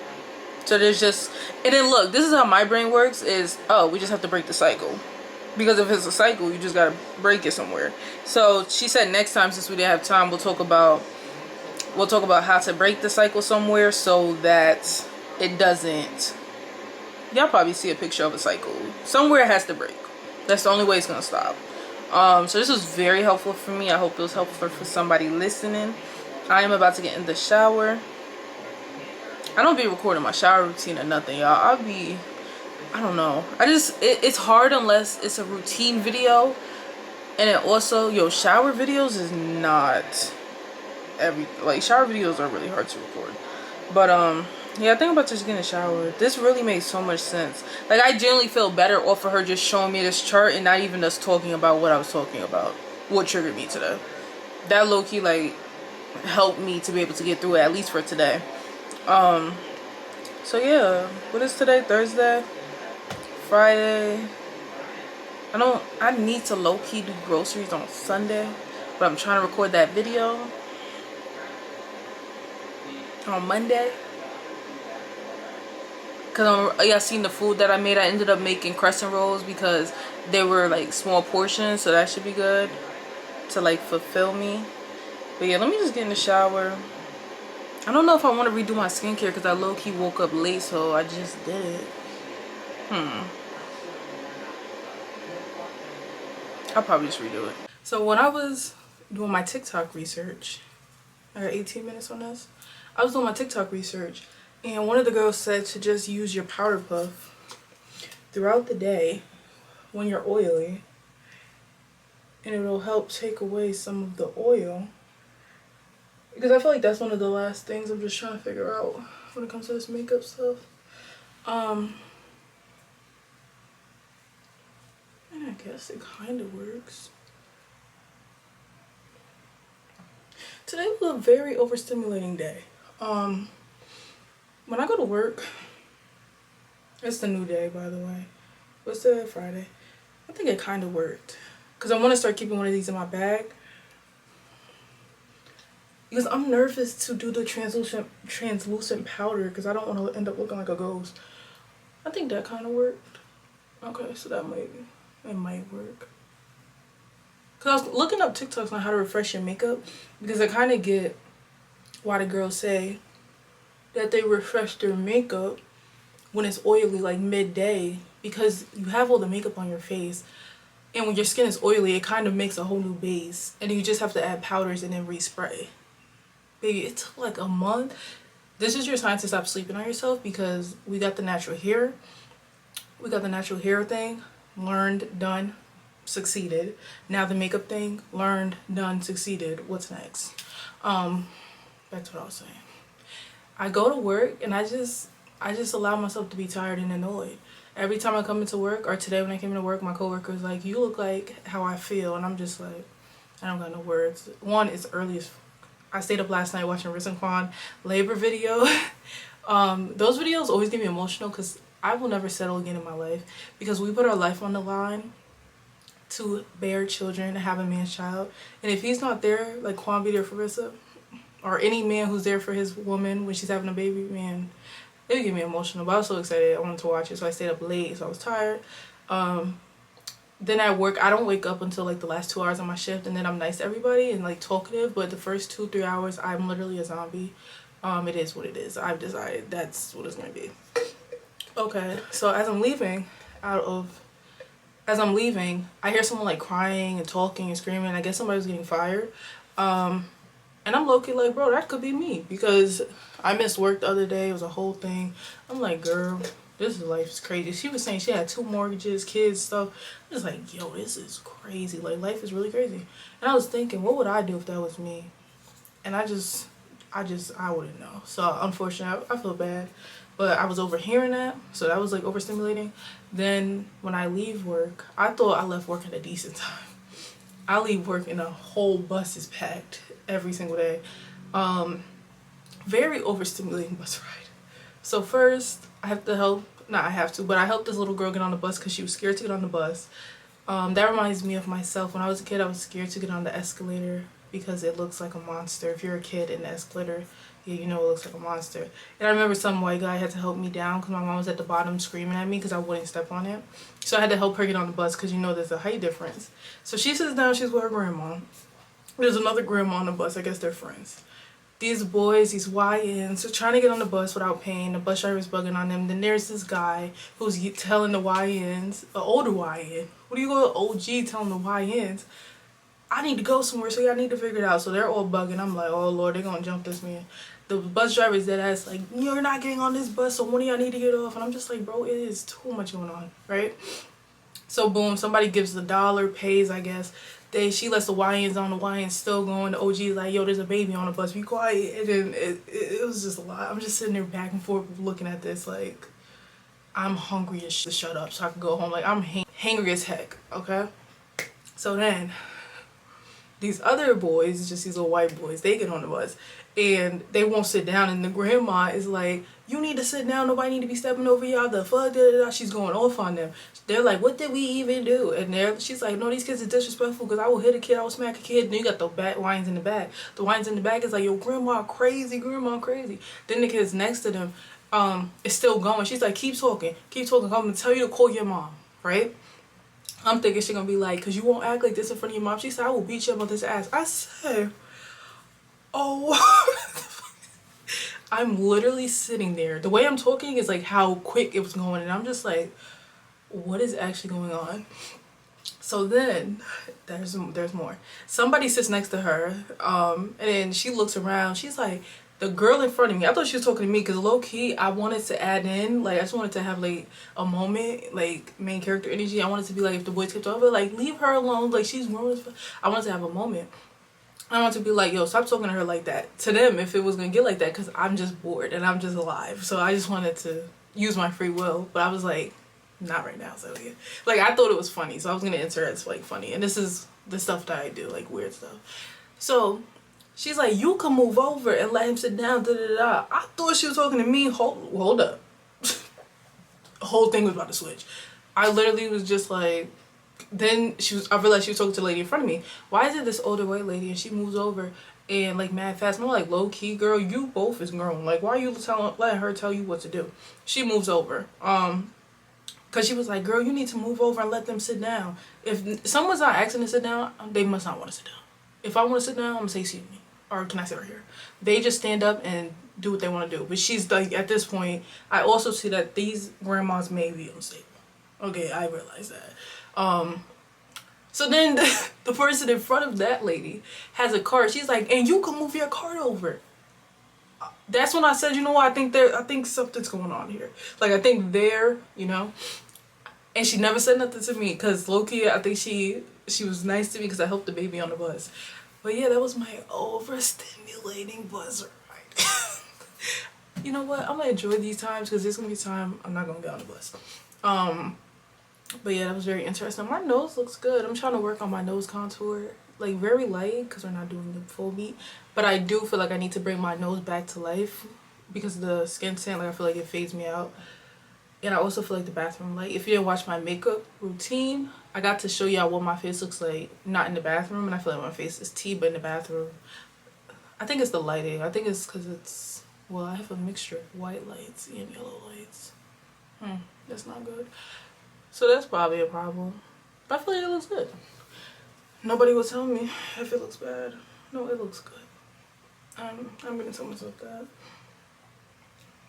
so there's just, and then look, this is how my brain works is, oh, we just have to break the cycle. Because if it's a cycle, you just gotta break it somewhere. So she said next time, since we didn't have time, we'll talk about how to break the cycle somewhere so that it doesn't. Y'all probably see a picture of a cycle. Somewhere it has to break. That's the only way it's gonna stop. So this was very helpful for me. I hope it was helpful for somebody listening. I am about to get in the shower. I don't be recording my shower routine or nothing, y'all. I don't know. It's hard unless it's a routine video. And it also, shower videos is not shower videos are really hard to record. But yeah, I think about just getting a shower. This really made so much sense. Like I genuinely feel better off of her just showing me this chart and not even us talking about what I was talking about. What triggered me today. That low-key like helped me to be able to get through it, at least for today. So yeah, what is today? Thursday? Friday. I need to low-key do groceries on Sunday, but I'm trying to record that video on Monday. Cause y'all seen the food that I made. I ended up making crescent rolls because they were like small portions, so that should be good to like fulfill me. But yeah, let me just get in the shower. I don't know if I want to redo my skincare because I low-key woke up late, so I just did it. I'll probably just redo it. So when I was doing my TikTok research. I got 18 minutes on this. I was doing my TikTok research, and one of the girls said to just use your powder puff throughout the day when you're oily, and it'll help take away some of the oil. Because I feel like that's one of the last things I'm just trying to figure out when it comes to this makeup stuff. And I guess it kind of works. Today was a very overstimulating day. When I go to work, it's the new day, by the way. What's today? Friday. I think it kind of worked. Because I want to start keeping one of these in my bag. Because I'm nervous to do the translucent powder because I don't want to end up looking like a ghost. I think that kind of worked. Okay, so it might work. Because I was looking up TikToks on how to refresh your makeup, because I kind of get why the girls say that they refresh their makeup when it's oily, like midday, because you have all the makeup on your face, and when your skin is oily, it kind of makes a whole new base, and you just have to add powders and then respray. Baby, it took like a month. This is your sign to stop sleeping on yourself, because we got the natural hair. We got the natural hair thing. Learned, done, succeeded. Now the makeup thing. Learned, done, succeeded. What's next? That's what I was saying. I go to work and I just allow myself to be tired and annoyed. Every time I come into work, or today when I came into work, my coworker was like, "You look like how I feel," and I'm just like, I don't got no words. One, it's early as I stayed up last night watching Riz and Quan labor video. Those videos always get me emotional because I will never settle again in my life, because we put our life on the line to bear children and have a man's child. And if he's not there, like Quan be there for Rissa, or any man who's there for his woman when she's having a baby, man, it would get me emotional. But I was so excited, I wanted to watch it, so I stayed up late, so I was tired. Then at work, I don't wake up until like the last 2 hours of my shift, and then I'm nice to everybody and like talkative, but the first 2-3 hours I'm literally a zombie. It is what it is. I've decided that's what it's gonna be. Okay, so as I'm leaving, I hear someone like crying and talking and screaming. I guess somebody was getting fired. And I'm low-key like, bro, that could be me, because I missed work the other day. It was a whole thing. I'm like, girl, this life is crazy. She was saying she had 2 mortgages, kids, stuff. I'm just like, yo, this is crazy. Like, life is really crazy. And I was thinking, what would I do if that was me? And I wouldn't know. So unfortunately, I feel bad. But I was overhearing that, so that was like overstimulating. Then when I leave work, I thought I left work at a decent time. I leave work and a whole bus is packed every single day. Very overstimulating bus ride. So first, I helped this little girl get on the bus because she was scared to get on the bus. That reminds me of myself. When I was a kid, I was scared to get on the escalator because it looks like a monster. If you're a kid in the escalator, yeah, you know it looks like a monster. And I remember some white guy had to help me down because my mom was at the bottom screaming at me because I wouldn't step on it. So I had to help her get on the bus because you know there's a height difference. So she sits down, she's with her grandma. There's another grandma on the bus. I guess they're friends. These boys, these YNs, are trying to get on the bus without paying. The bus driver's bugging on them. Then there's this guy who's telling the YNs, an older YN. What do you go OG telling the YNs? I need to go somewhere, so y'all need to figure it out. So they're all bugging. I'm like, oh Lord, they're gonna jump this man. The bus driver's dead ass like, you're not getting on this bus, so one of y'all need to get off. And I'm just like, bro, it is too much going on, right? So boom, somebody gives the $1, pays, I guess. She lets the YNs on, the YNs still going. The OG's like, yo, there's a baby on the bus, be quiet. And then it was just a lot. I'm just sitting there back and forth looking at this like, I'm hungry as shit to shut up so I can go home. Like, I'm hangry as heck, okay? So then, these other boys, just these little white boys, they get on the bus and they won't sit down, and the grandma is like, you need to sit down, nobody need to be stepping over y'all, the fuck, da, da, da. She's going off on them. They're like, what did we even do? And she's like, no, these kids are disrespectful because I will hit a kid, I will smack a kid. And then you got the wines in the back. The wines in the back is like, yo, grandma crazy, grandma crazy. Then the kids next to them is still going. She's like, keep talking, I'm gonna tell you to call your mom, right? I'm thinking she's gonna be like, cause you won't act like this in front of your mom. She said, I will beat your mother's ass. I said, oh. I'm literally sitting there. The way I'm talking is like how quick it was going, and I'm just like, what is actually going on? So then there's more. Somebody sits next to her, and then she looks around. She's like, the girl in front of me. I thought she was talking to me because low key I wanted to add in, like I just wanted to have like a moment, like main character energy. I wanted to be like, if the boys kept over, like leave her alone, like she's grown as fuck. I wanted to have a moment. I want to be like, yo, stop talking to her like that. To them, if it was gonna get like that, because I'm just bored and I'm just alive. So I just wanted to use my free will. But I was like, not right now, so yeah. Like I thought it was funny, so I was gonna enter it as like funny. And this is the stuff that I do, like weird stuff. So she's like, you can move over and let him sit down, da da da. I thought she was talking to me. Hold up. The whole thing was about to switch. I literally was just like, then I realized she was talking to the lady in front of me. Why is it this older white lady and she moves over and like mad fast? And I'm like, low key girl, you both is grown. Like why are you letting her tell you what to do? She moves over. Cause she was like, girl, you need to move over and let them sit down. If someone's not asking to sit down, they must not want to sit down. If I want to sit down, I'm gonna say, excuse me. Or can I sit right here? They just stand up and do what they want to do. But she's like, at this point, I also see that these grandmas may be unstable. Okay, I realize that. So then the person in front of that lady has a cart. She's like, and you can move your cart over. That's when I said, you know what, I think something's going on here. Like I think and she never said nothing to me because low-key I think she was nice to me because I helped the baby on the bus. But yeah, that was my overstimulating bus ride. You know what, I'm gonna enjoy these times because there's gonna be time I'm not gonna get on the bus. But yeah, that was very interesting. My nose looks good. I'm trying to work on my nose contour, like very light because we're not doing the full beat. But I do feel like I need to bring my nose back to life because of the skin tint. Like I feel like it fades me out. And I also feel like the bathroom light. If you didn't watch my makeup routine, I got to show y'all what my face looks like not in the bathroom. And I feel like my face is tea, but in the bathroom. I think it's the lighting. I think it's because it's, well, I have a mixture of white lights and yellow lights. That's not good. So that's probably a problem. But I feel like it looks good. Nobody will tell me if it looks bad. No, it looks good. I'm gonna tell myself that.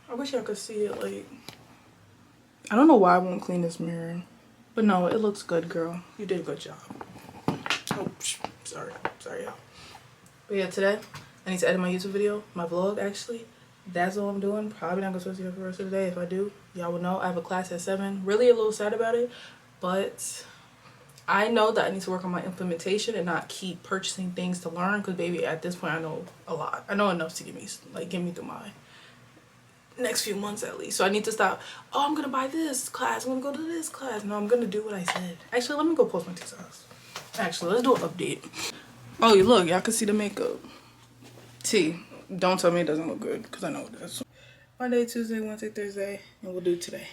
I wish y'all could see it. Like, I don't know why I won't clean this mirror. But no, it looks good, girl. You did a good job. Oh, sorry, y'all. But yeah, today I need to edit my YouTube video, my vlog actually. That's all I'm doing. Probably not gonna supposed to here for the rest of the day. If I do, y'all will know. I have a class at 7. Really a little sad about it, but I know that I need to work on my implementation and not keep purchasing things to learn. Cause baby, at this point, I know a lot. I know enough to get me through my next few months at least. So I need to stop. Oh, I'm gonna buy this class. I'm gonna go to this class. No, I'm gonna do what I said. Actually, let me go post my TikToks. Actually, let's do an update. Oh, look, y'all can see the makeup. T. Don't tell me it doesn't look good, because I know it does. Monday, Tuesday, Wednesday, Thursday, and we'll do today.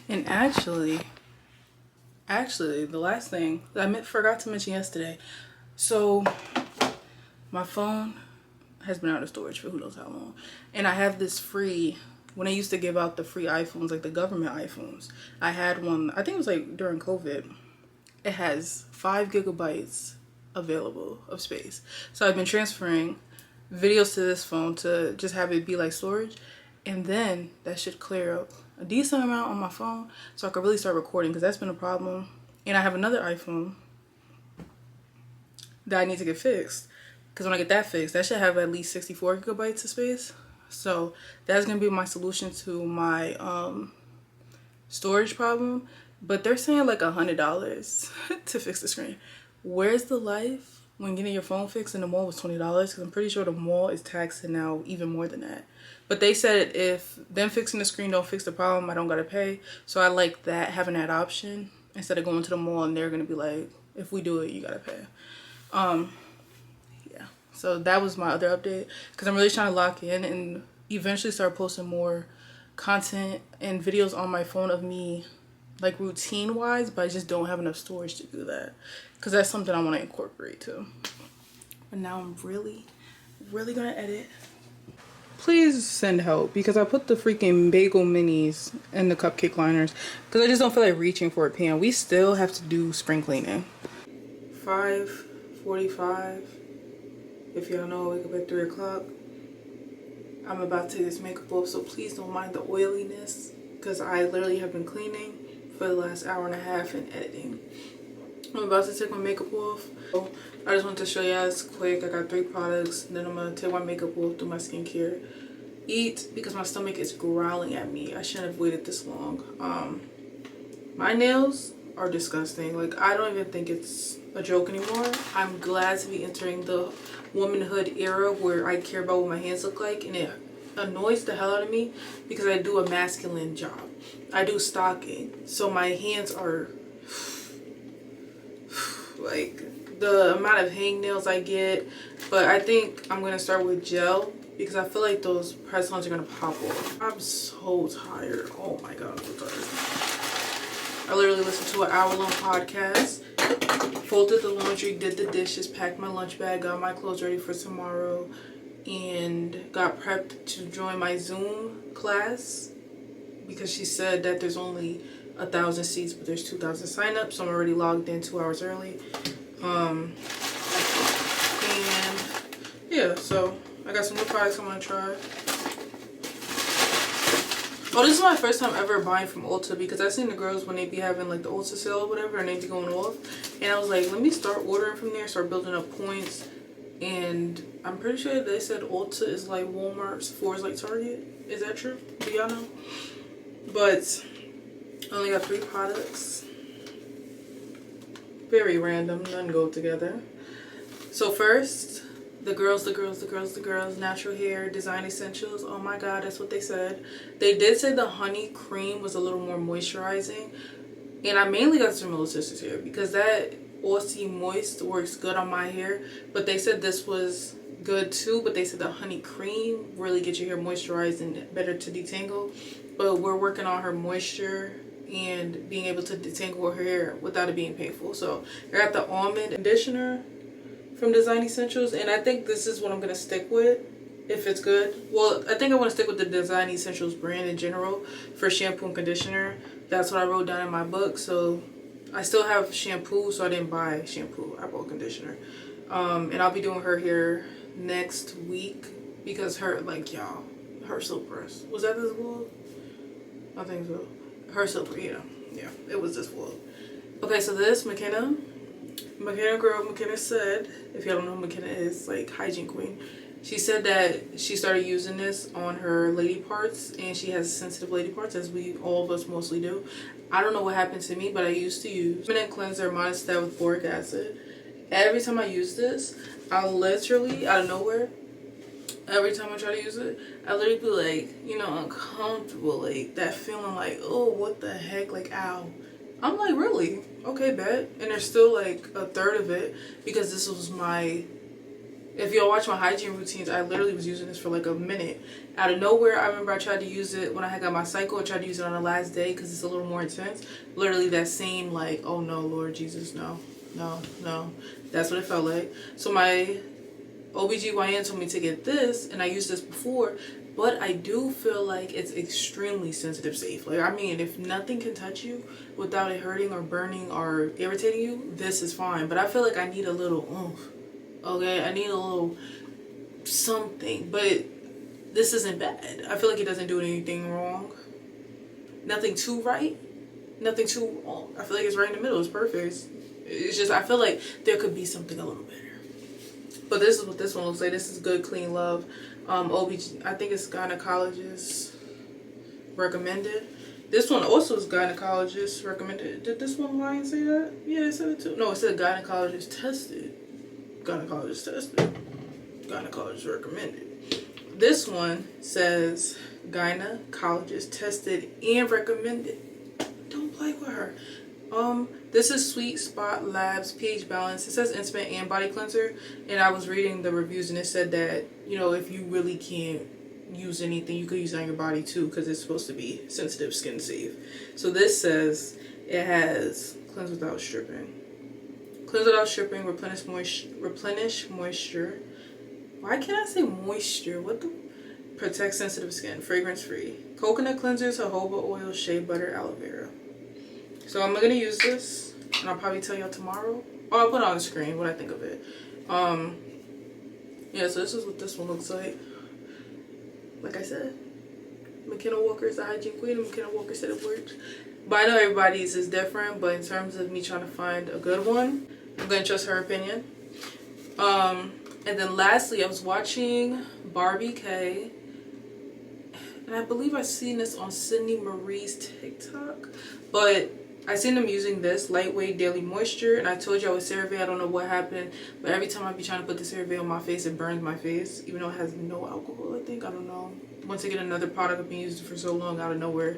And actually, the last thing that I forgot to mention yesterday. So, my phone has been out of storage for who knows how long. And I have this free, when I used to give out the free iPhones, like the government iPhones, I had one, I think it was like during COVID. It has 5 gigabytes available of space. So I've been transferring videos to this phone to just have it be like storage, and then that should clear up a decent amount on my phone so I could really start recording, because that's been a problem. And I have another iPhone that I need to get fixed, because when I get that fixed, that should have at least 64 gigabytes of space. So that's gonna be my solution to my storage problem. But they're saying like $100 to fix the screen. Where's the life when getting your phone fixed in the mall was $20? Because I'm pretty sure the mall is taxing now even more than that. But they said if them fixing the screen don't fix the problem, I don't gotta pay. So I like that, having that option, instead of going to the mall and they're gonna be like, if we do it, you gotta pay. Yeah. So that was my other update, because I'm really trying to lock in and eventually start posting more content and videos on my phone of me, like routine wise, but I just don't have enough storage to do that, because that's something I want to incorporate too. But now I'm really gonna edit. Please send help, because I put the freaking bagel minis in the cupcake liners because I just don't feel like reaching for a pan. We still have to do spring cleaning. 5:45. If y'all know, I wake up at 3 o'clock. I'm about to take this makeup off, so please don't mind the oiliness, because I literally have been cleaning for the last hour and a half in editing. I'm about to take my makeup off. So I just wanted to show you guys quick. I got 3 products. Then I'm going to take my makeup off, do my skincare. Eat because my stomach is growling at me. I shouldn't have waited this long. My nails are disgusting. Like, I don't even think it's a joke anymore. I'm glad to be entering the womanhood era where I care about what my hands look like, and it annoys the hell out of me because I do a masculine job. I do stocking, so my hands are like the amount of hangnails I get. But I think I'm gonna start with gel because I feel like those press-ons are gonna pop off. I'm so tired. Oh my god, I'm so tired. I literally listened to an hour-long podcast, folded the laundry, did the dishes, packed my lunch bag, got my clothes ready for tomorrow, and got prepped to join my Zoom class because she said that there's only 1,000 seats, but there's 2,000 signups, so I'm already logged in 2 hours early. And yeah, so I got some new products I'm gonna try. Oh, this is my first time ever buying from Ulta because I've seen the girls when they be having like the Ulta sale or whatever and they be going off. And I was like, let me start ordering from there, start building up points. And I'm pretty sure they said Ulta is like Walmart, Sephora is like Target. Is that true? Do y'all know? But I only got 3 products. Very random, none go together. So first, the girls, natural hair, design essentials. Oh my god, that's what they said. They did say the honey cream was a little more moisturizing. And I mainly got some Little Sisters hair because that Aussie Moist works good on my hair. But they said this was good too, but they said the honey cream really gets your hair moisturized and better to detangle. But we're working on her moisture and being able to detangle her hair without it being painful. So I got the almond conditioner from Design Essentials, and I think this is what I'm gonna stick with if it's good. Well, I think I want to stick with the Design Essentials brand in general for shampoo and conditioner. That's what I wrote down in my book. So I still have shampoo, so I didn't buy shampoo, I bought conditioner. And I'll be doing her hair next week because her, like, y'all, her silk press, was that this vlog? I think so. Her silk, yeah, it was this vlog. Okay, so this McKenna girl, McKenna said, if y'all don't know who McKenna is, like hygiene queen, she said that she started using this on her lady parts, and she has sensitive lady parts, as all of us mostly do. I don't know what happened to me, but I used to use permanent cleanser monostat with boric acid. Every time I use this, I literally, out of nowhere, every time I try to use it, I literally be like, you know, uncomfortable, like that feeling like, oh, what the heck, like, ow. I'm like, really? Okay, bet. And there's still like a third of it because this was my, if y'all watch my hygiene routines, I literally was using this for like a minute. Out of nowhere, I remember I tried to use it when I had got my cycle. I tried to use it on the last day because it's a little more intense. Literally that same like, oh no, Lord Jesus, no. That's what it felt like. So my OBGYN told me to get this, and I used this before, but I do feel like it's extremely sensitive safe. Like, I mean, if nothing can touch you without it hurting or burning or irritating you, this is fine. But I feel like I need a little oomph. Okay, I need a little something, but this isn't bad. I feel like it doesn't do anything wrong. Nothing too right, nothing too wrong. I feel like it's right in the middle. It's perfect. It's just, I feel like there could be something a little better. But this is what this one looks like. This is Good Clean Love. OBG, I think it's gynecologist recommended. This one also is gynecologist recommended. Did this one line say that? Yeah, it said it too. No, it said gynecologist tested. Gynecologist tested. Gynecologist recommended. This one says gynecologist tested and recommended. Don't play with her. This is Sweet Spot Labs pH Balance. It says intimate and body cleanser, and I was reading the reviews and it said that, you know, if you really can't use anything, you could use it on your body too because it's supposed to be sensitive skin safe. So this says it has cleanse without stripping. Cleanse without stripping, replenish moisture. Why can't I say moisture? What the? Protect sensitive skin, fragrance free. Coconut cleansers, jojoba oil, shea butter, aloe vera. So I'm gonna use this, and I'll probably tell y'all tomorrow. Oh, I'll put it on the screen what I think of it. Yeah, so this is what this one looks like. Like I said, McKenna Walker is the hygiene queen, and McKenna Walker said it worked. But I know everybody's is different, but in terms of me trying to find a good one, I'm gonna trust her opinion. And then lastly, I was watching Barbie K, and I believe I seen this on Sydney Marie's TikTok, but I seen them using this lightweight daily moisture, and I told you I was CeraVe. I don't know what happened, but every time I be trying to put the CeraVe on my face, it burns my face, even though it has no alcohol. I think, I don't know. Once again, another product I've been using for so long out of nowhere,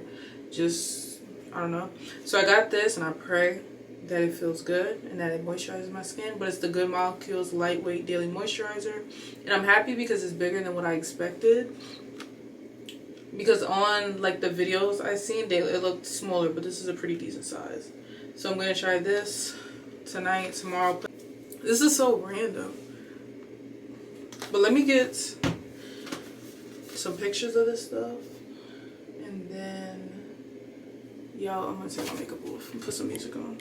just, I don't know. So I got this, and I pray that it feels good and that it moisturizes my skin. But it's the Good Molecules lightweight daily moisturizer, and I'm happy because it's bigger than what I expected. Because on like the videos I seen, it looked smaller, but this is a pretty decent size. So I'm gonna try this tonight, tomorrow. This is so random, but let me get some pictures of this stuff, and then y'all, I'm gonna take my makeup off and put some music on.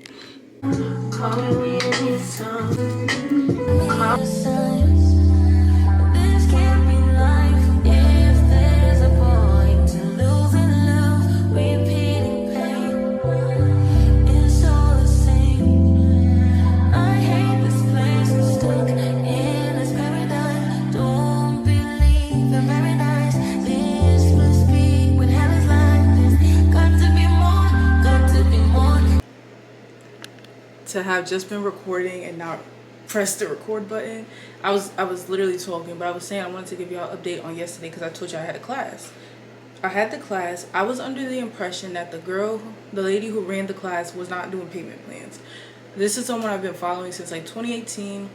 To have just been recording and not press the record button, I was literally talking, but I was saying I wanted to give y'all an update on yesterday because I told you I had a class. I had the class. I was under the impression that the lady who ran the class was not doing payment plans. This is someone I've been following since like 2018.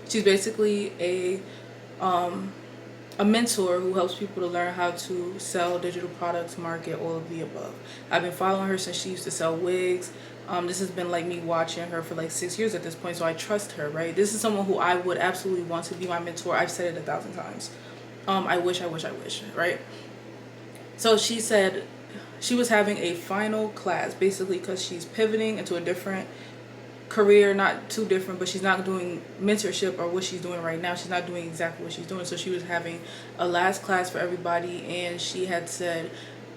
She's basically a mentor who helps people to learn how to sell digital products, market, all of the above. I've been following her since she used to sell wigs. This has been like me watching her for like 6 years at this point, so I trust her, right? This is someone who I would absolutely want to be my mentor. I've said it 1,000 times. I wish, right? So she said she was having a final class, basically because she's pivoting into a different career, not too different, but she's not doing mentorship or what she's doing right now. She's not doing exactly what she's doing. So she was having a last class for everybody, and she had said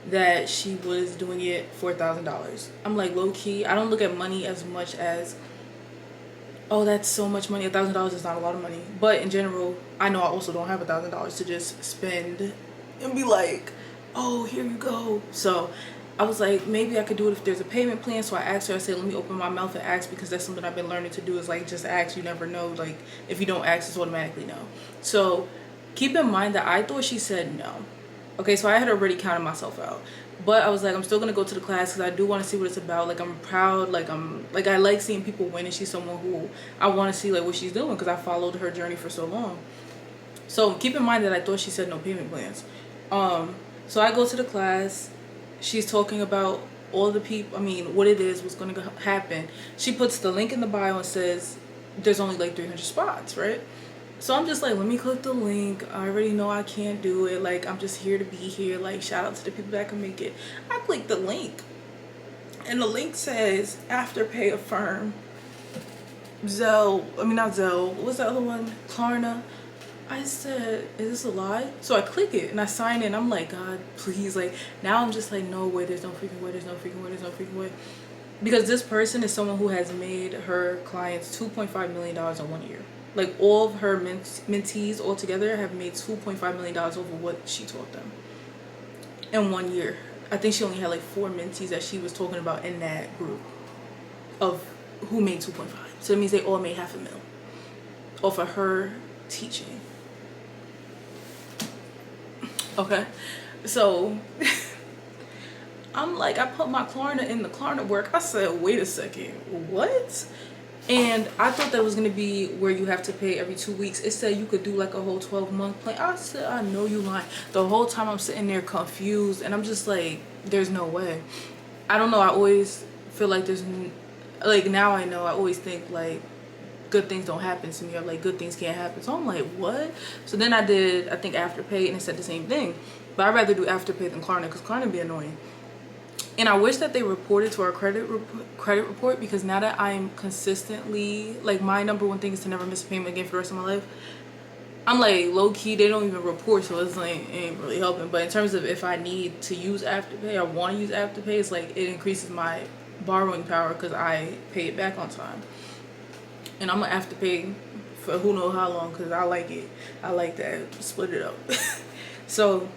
that she was doing it for $1,000. I'm like, low key, I don't look at money as much as, oh, that's so much money. $1,000 is not a lot of money, but in general, I know I also don't have $1,000 to just spend and be like, oh, here you go. So I was like, maybe I could do it if there's a payment plan. So I asked her, I said, let me open my mouth and ask, because that's something I've been learning to do, is like, just ask. You never know. Like, if you don't ask, it's automatically no. So keep in mind that I thought she said no. Okay, so I had already counted myself out. But I was like, I'm still going to go to the class because I do want to see what it's about. Like, I'm proud. I like seeing people win, and she's someone who I want to see, like, what she's doing, because I followed her journey for so long. So keep in mind that I thought she said no payment plans. So I go to the class. She's talking about all the people, what it is, what's going to happen. She puts the link in the bio and says there's only like 300 spots, right? So I'm just like, let me click the link. I already know I can't do it. Like, I'm just here to be here. Like, shout out to the people that can make it. I click the link, and the link says Afterpay Affirm. Not Zelle. What's the other one? Klarna. I said, is this a lie? So I click it and I sign in. I'm like, God, please. Like, now I'm just like, no way. There's no freaking way. There's no freaking way. There's no freaking way. Because this person is someone who has made her clients $2.5 million in 1 year. Like, all of her mentees all together have made $2.5 million over what she taught them in 1 year. I think she only had like 4 mentees that she was talking about in that group of who made 2.5. So that means they all made $500,000 off of her teaching. Okay, so I'm like, I put my Klarna in the Klarna work. I said, wait a second, what? And I thought that was going to be where you have to pay every 2 weeks. It said you could do like a whole 12-month plan. I said, I know you lying. The whole time I'm sitting there confused, and I'm just like, there's no way. I don't know. I always feel like there's, like, now I know. I always think like good things don't happen to me, or like good things can't happen. So I'm like, what? So then I did, I think, Afterpay, and it said the same thing. But I'd rather do Afterpay than Klarna, because Klarna be annoying. And I wish that they reported to our credit report, because now that I'm consistently, like, my number one thing is to never miss a payment again for the rest of my life. I'm like low key, they don't even report, so it's like it ain't really helping. But in terms of if I need to use Afterpay or want to use Afterpay, it's like it increases my borrowing power because I pay it back on time. And I'm gonna Afterpay for who knows how long because I like it. I like that, split it up. So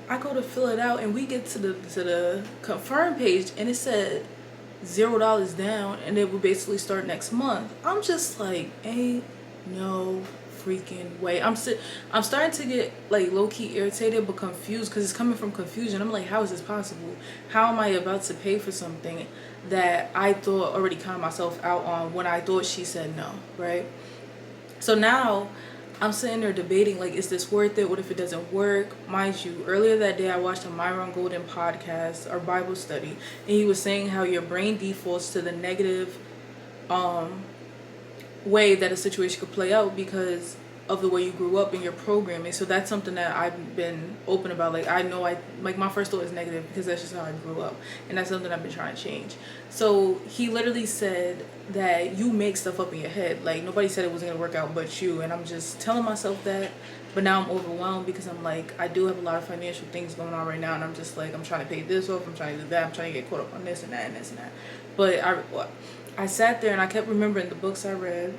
I go to fill it out and we get to the confirm page and it said $0 down and it will basically start next month. I'm just like, ain't no freaking way. I'm starting to get like low-key irritated but confused because it's coming from confusion. I'm like, how is this possible? How am I about to pay for something that I thought already counted myself out on when I thought she said no, right? So now I'm sitting there debating, like, is this worth it? What if it doesn't work? Mind you, earlier that day I watched a Myron Golden podcast or Bible study, and he was saying how your brain defaults to the negative way that a situation could play out because of the way you grew up in your programming. So that's something that I've been open about. Like, I know like my first thought is negative because that's just how I grew up, and that's something I've been trying to change. So he literally said that you make stuff up in your head. Like, nobody said it wasn't gonna work out but you, and I'm just telling myself that. But now I'm overwhelmed because I'm like, I do have a lot of financial things going on right now, and I'm just like, I'm trying to pay this off, I'm trying to do that, I'm trying to get caught up on this and that and this and that. But I sat there and I kept remembering the books I read.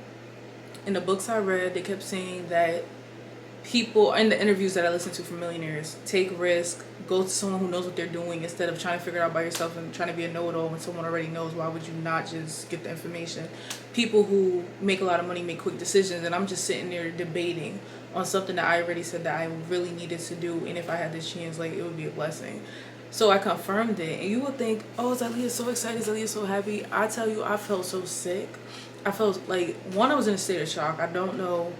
In the books I read, they kept saying that people, in the interviews that I listened to from millionaires, take risk, go to someone who knows what they're doing instead of trying to figure it out by yourself and trying to be a know-it-all when someone already knows. Why would you not just get the information? People who make a lot of money make quick decisions, and I'm just sitting there debating on something that I already said that I really needed to do, and if I had this chance, like, it would be a blessing. So I confirmed it, and you would think, oh, Zylia's so excited, Zylia's so happy. I tell you, I felt so sick. I felt like, one, I was in a state of shock. I don't know.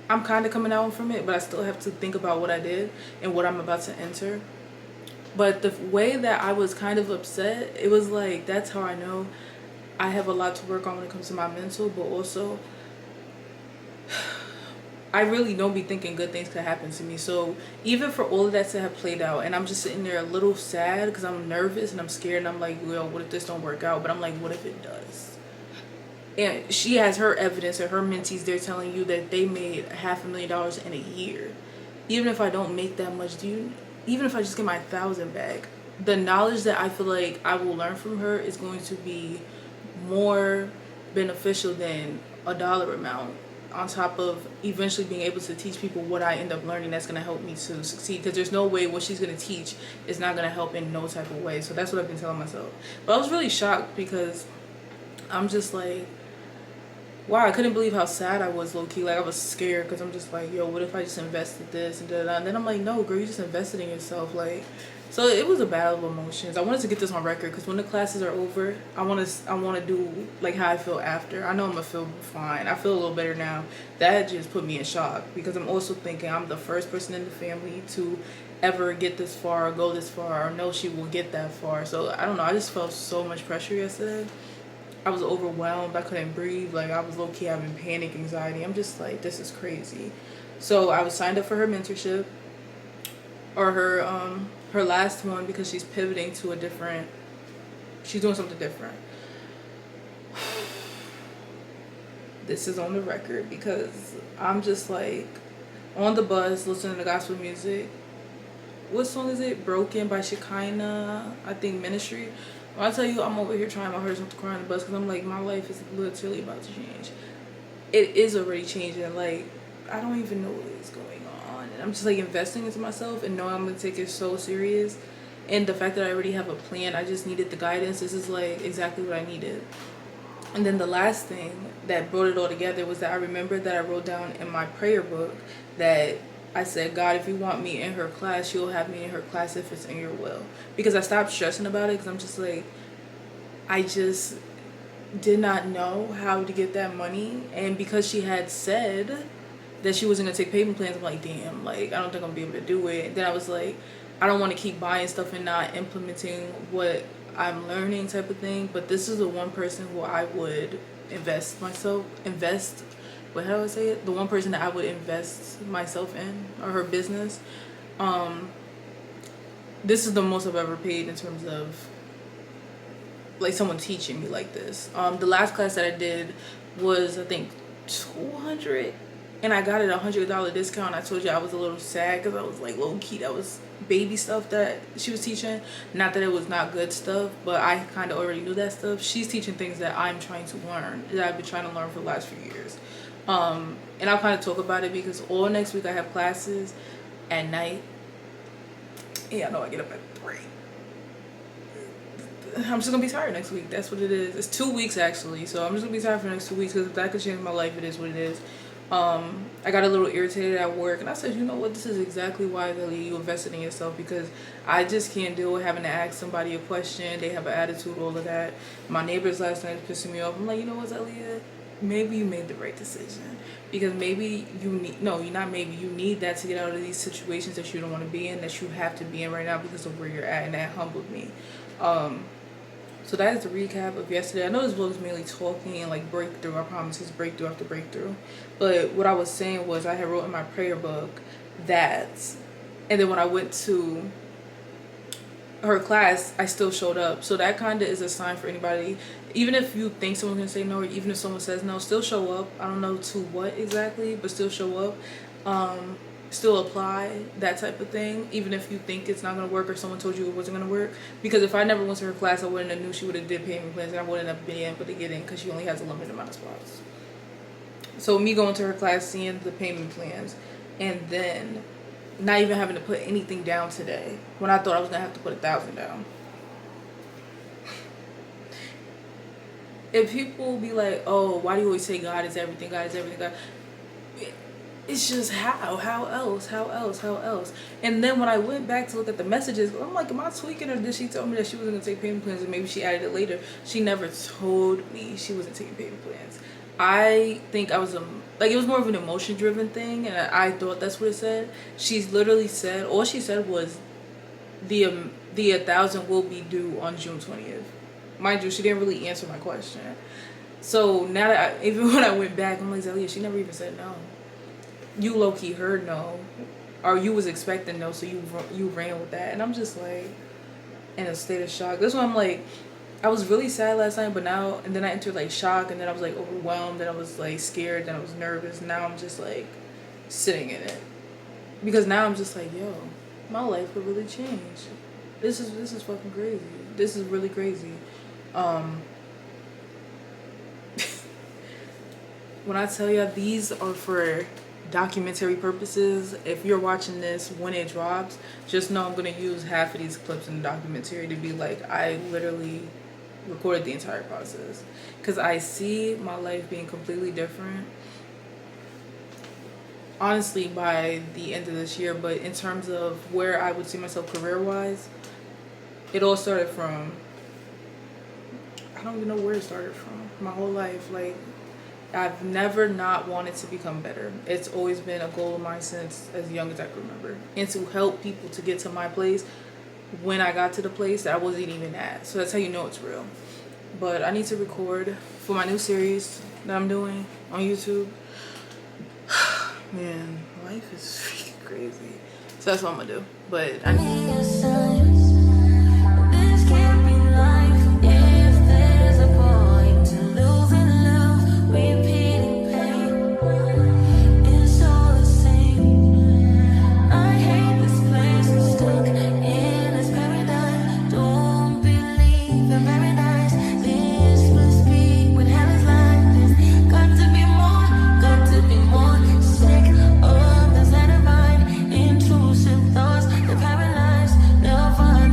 I'm kind of coming out from it, but I still have to think about what I did and what I'm about to enter. But the way that I was kind of upset, it was like, that's how I know I have a lot to work on when it comes to my mental, but also I really don't be thinking good things could happen to me. So even for all of that to have played out, and I'm just sitting there a little sad because I'm nervous and I'm scared, and I'm like, well, what if this don't work out? But I'm like, what if it does? And she has her evidence and her mentees, they're telling you that they made $500,000 in a year. Even if I don't make that much, even if I just get my 1,000 back, the knowledge that I feel like I will learn from her is going to be more beneficial than a dollar amount, on top of eventually being able to teach people what I end up learning that's going to help me to succeed. Because there's no way what she's going to teach is not going to help in no type of way. So that's what I've been telling myself. But I was really shocked because I'm just like, wow, I couldn't believe how sad I was, low-key. Like, I was scared because I'm just like, yo, what if I just invested this and da-da-da? And then I'm like, no, girl, you just invested in yourself. Like, so it was a battle of emotions. I wanted to get this on record because when the classes are over, I want to do, like, how I feel after. I know I'm going to feel fine. I feel a little better now. That just put me in shock because I'm also thinking I'm the first person in the family to ever get this far or go this far or know she will get that far. So, I don't know. I just felt so much pressure yesterday. I was overwhelmed. I couldn't breathe. Like, I was low-key having panic anxiety. I'm just like, this is crazy. So I was signed up for her mentorship, or her last one, because she's pivoting to she's doing something different. This is on the record because I'm just like on the bus listening to gospel music. What song is it? Broken by Shekinah, I think, Ministry. When I tell you I'm over here trying my hardest not to cry on the bus because I'm like, my life is literally about to change. It is already changing. Like, I don't even know what is going on. And I'm just like investing into myself and knowing I'm going to take it so serious. And the fact that I already have a plan, I just needed the guidance. This is like exactly what I needed. And then the last thing that brought it all together was that I remembered that I wrote down in my prayer book that I said, God, if you want me in her class, you'll have me in her class if it's in your will. Because I stopped stressing about it because I'm just like, I just did not know how to get that money. And because she had said that she wasn't going to take payment plans, I'm like, damn, like, I don't think I'm going to be able to do it. Then I was like, I don't want to keep buying stuff and not implementing what I'm learning type of thing. But this is the one person who I would but how do I say it? The one person that I would invest myself in, or her business. This is the most I've ever paid in terms of like someone teaching me like this. The last class that I did was, I think, $200. and I got it $100 discount. I told you I was a little sad because I was like, low key, that was baby stuff that she was teaching. Not that it was not good stuff, but I kind of already knew that stuff. She's teaching things that I'm trying to learn, that I've been trying to learn for the last few years. And I'll kind of talk about it because all next week I have classes at night. Yeah, I know I get up at 3. I'm just gonna be tired next week. That's what it is. It's 2 weeks actually, so I'm just gonna be tired for the next 2 weeks because if that could change my life, it is what it is. I got a little irritated at work, and I said, you know what, this is exactly why really you invested in yourself, because I just can't deal with having to ask somebody a question. They have an attitude, all of that. My neighbors last night pissing me off. I'm like, you know what, Zylia, maybe you made the right decision, because maybe you need, no, you're not maybe, you need that to get out of these situations that you don't want to be in, that you have to be in right now because of where you're at, and that humbled me. So that is the recap of yesterday. I know this vlog is mainly talking and like breakthrough. I promise it's breakthrough after breakthrough. But what I was saying was I had wrote in my prayer book that, and then when I went to her class, I still showed up. So that kind of is a sign for anybody. Even if you think someone's going to say no, or even if someone says no, still show up. I don't know to what exactly, but still show up. Still apply, that type of thing, even if you think it's not going to work or someone told you it wasn't going to work. Because if I never went to her class, I wouldn't have knew she would have did payment plans, and I wouldn't have been able to get in because she only has a limited amount of spots. So me going to her class, seeing the payment plans, and then not even having to put anything down today when I thought I was going to have to put 1,000 down. If people be like, oh, why do you always say God is everything, God is everything, God? It's just how else? And then when I went back to look at the messages, I'm like, am I tweaking, or did she tell me that she wasn't going to take payment plans and maybe she added it later? She never told me she wasn't taking payment plans. I think I was, like, it was more of an emotion driven thing, and I thought that's what it said. She's literally said, all she said was the 1,000 will be due on June 20th. Mind you, she didn't really answer my question. So now that even when I went back, I'm like, Zylia, she never even said no. You low-key heard no, or you was expecting no, so you ran with that. And I'm just like in a state of shock. That's why I'm like, I was really sad last night, but now, and then I entered like shock, and then I was like overwhelmed, then I was like scared, then I was nervous. Now I'm just like sitting in it, because now I'm just like, yo, my life could really change. This is fucking crazy. This is really crazy. When I tell you these are for documentary purposes, if you're watching this when it drops, just know I'm going to use half of these clips in the documentary to be like, I literally recorded the entire process, because I see my life being completely different, honestly, by the end of this year. But in terms of where I would see myself career-wise, it all started from, I don't even know where it started from, my whole life. Like, I've never not wanted to become better. It's always been a goal of mine since as young as I can remember. And to help people to get to my place when I got to the place that I wasn't even at. So that's how you know it's real. But I need to record for my new series that I'm doing on YouTube. Man, life is freaking crazy. So that's what I'm gonna do. But I need... Intrusive thoughts, the paralyzed, never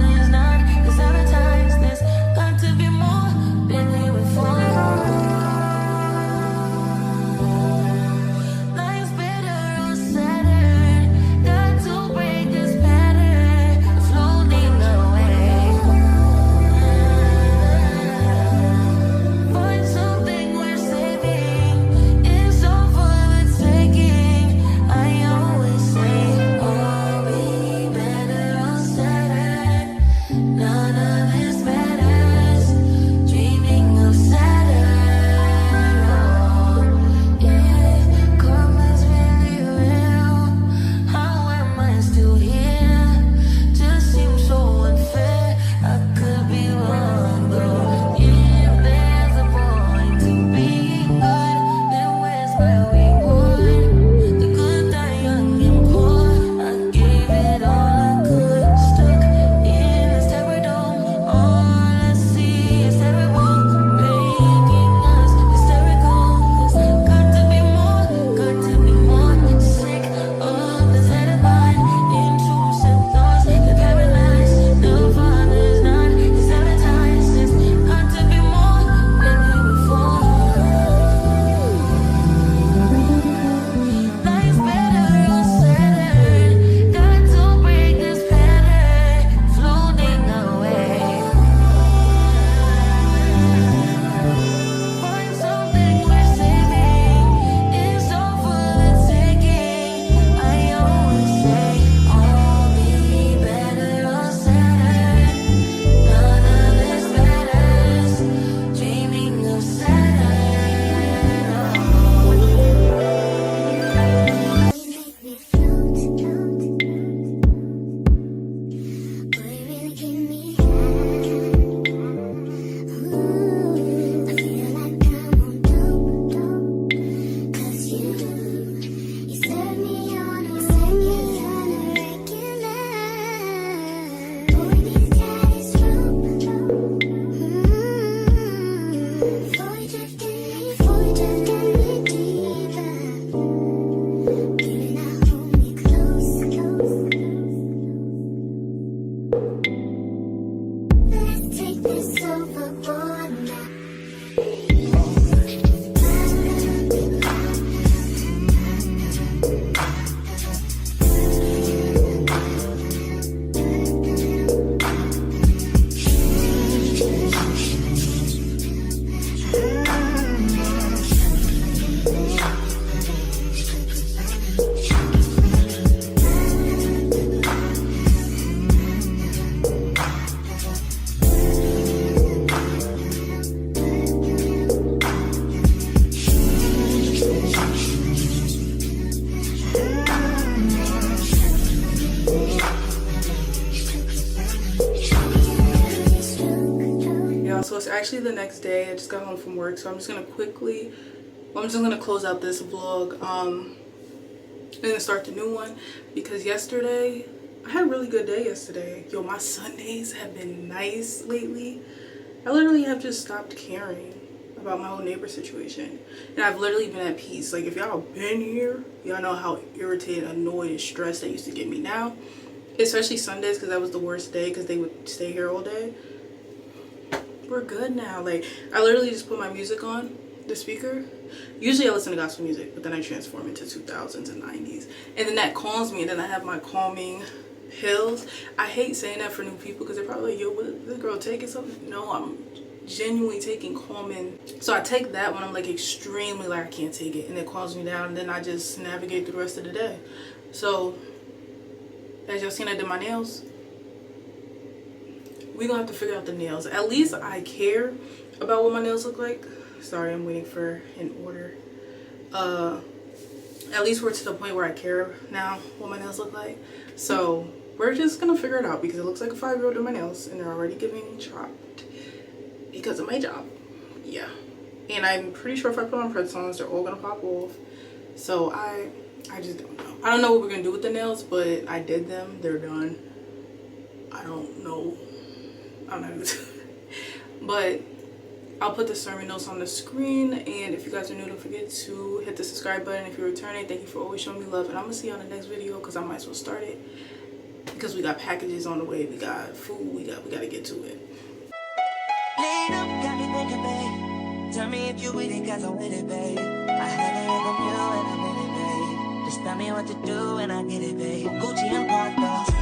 So it's actually the next day. I just got home from work, so I'm just gonna close out this vlog and then start the new one, because yesterday I had a really good day yesterday. Yo, my Sundays have been nice lately. I literally have just stopped caring about my whole neighbor situation, and I've literally been at peace. Like, if y'all been here, y'all know how irritated, annoyed, and stressed that used to get me now, especially Sundays, because that was the worst day because they would stay here all day. We're good now. Like, I literally just put my music on the speaker. Usually I listen to gospel music, but then I transform into 2000s and 90s, and then that calms me, and then I have my calming pills. I hate saying that for new people because they're probably like, yo, what is this girl taking something? No, I'm genuinely taking calming. So I take that when I'm like extremely like I can't take it, and it calms me down, and then I just navigate through the rest of the day. So as y'all seen, I did my nails. We're gonna have to figure out the nails. At least I care about what my nails look like. Sorry, I'm waiting for an order. At least we're to the point where I care now what my nails look like. So we're just gonna figure it out, because it looks like a 5-year-old doing my nails, and they're already giving chopped because of my job. Yeah, and I'm pretty sure if I put on press-ons, they're all gonna pop off. So I just don't know. I don't know what we're gonna do with the nails, but I did them. They're done. I don't know. I'm not gonna but I'll put the sermon notes on the screen, and if you guys are new, don't forget to hit the subscribe button. If you're returning, thank you for always showing me love, and I'm gonna see you on the next video, because I might as well start it, because we got packages on the way, we got food, we gotta get to it. Lean up, got me thinking, babe. Tell me if you with it, cause I'm with it, babe. I had it from you and I'm with it, babe. Just tell me what to do and I get it, babe. Gucci and Parker.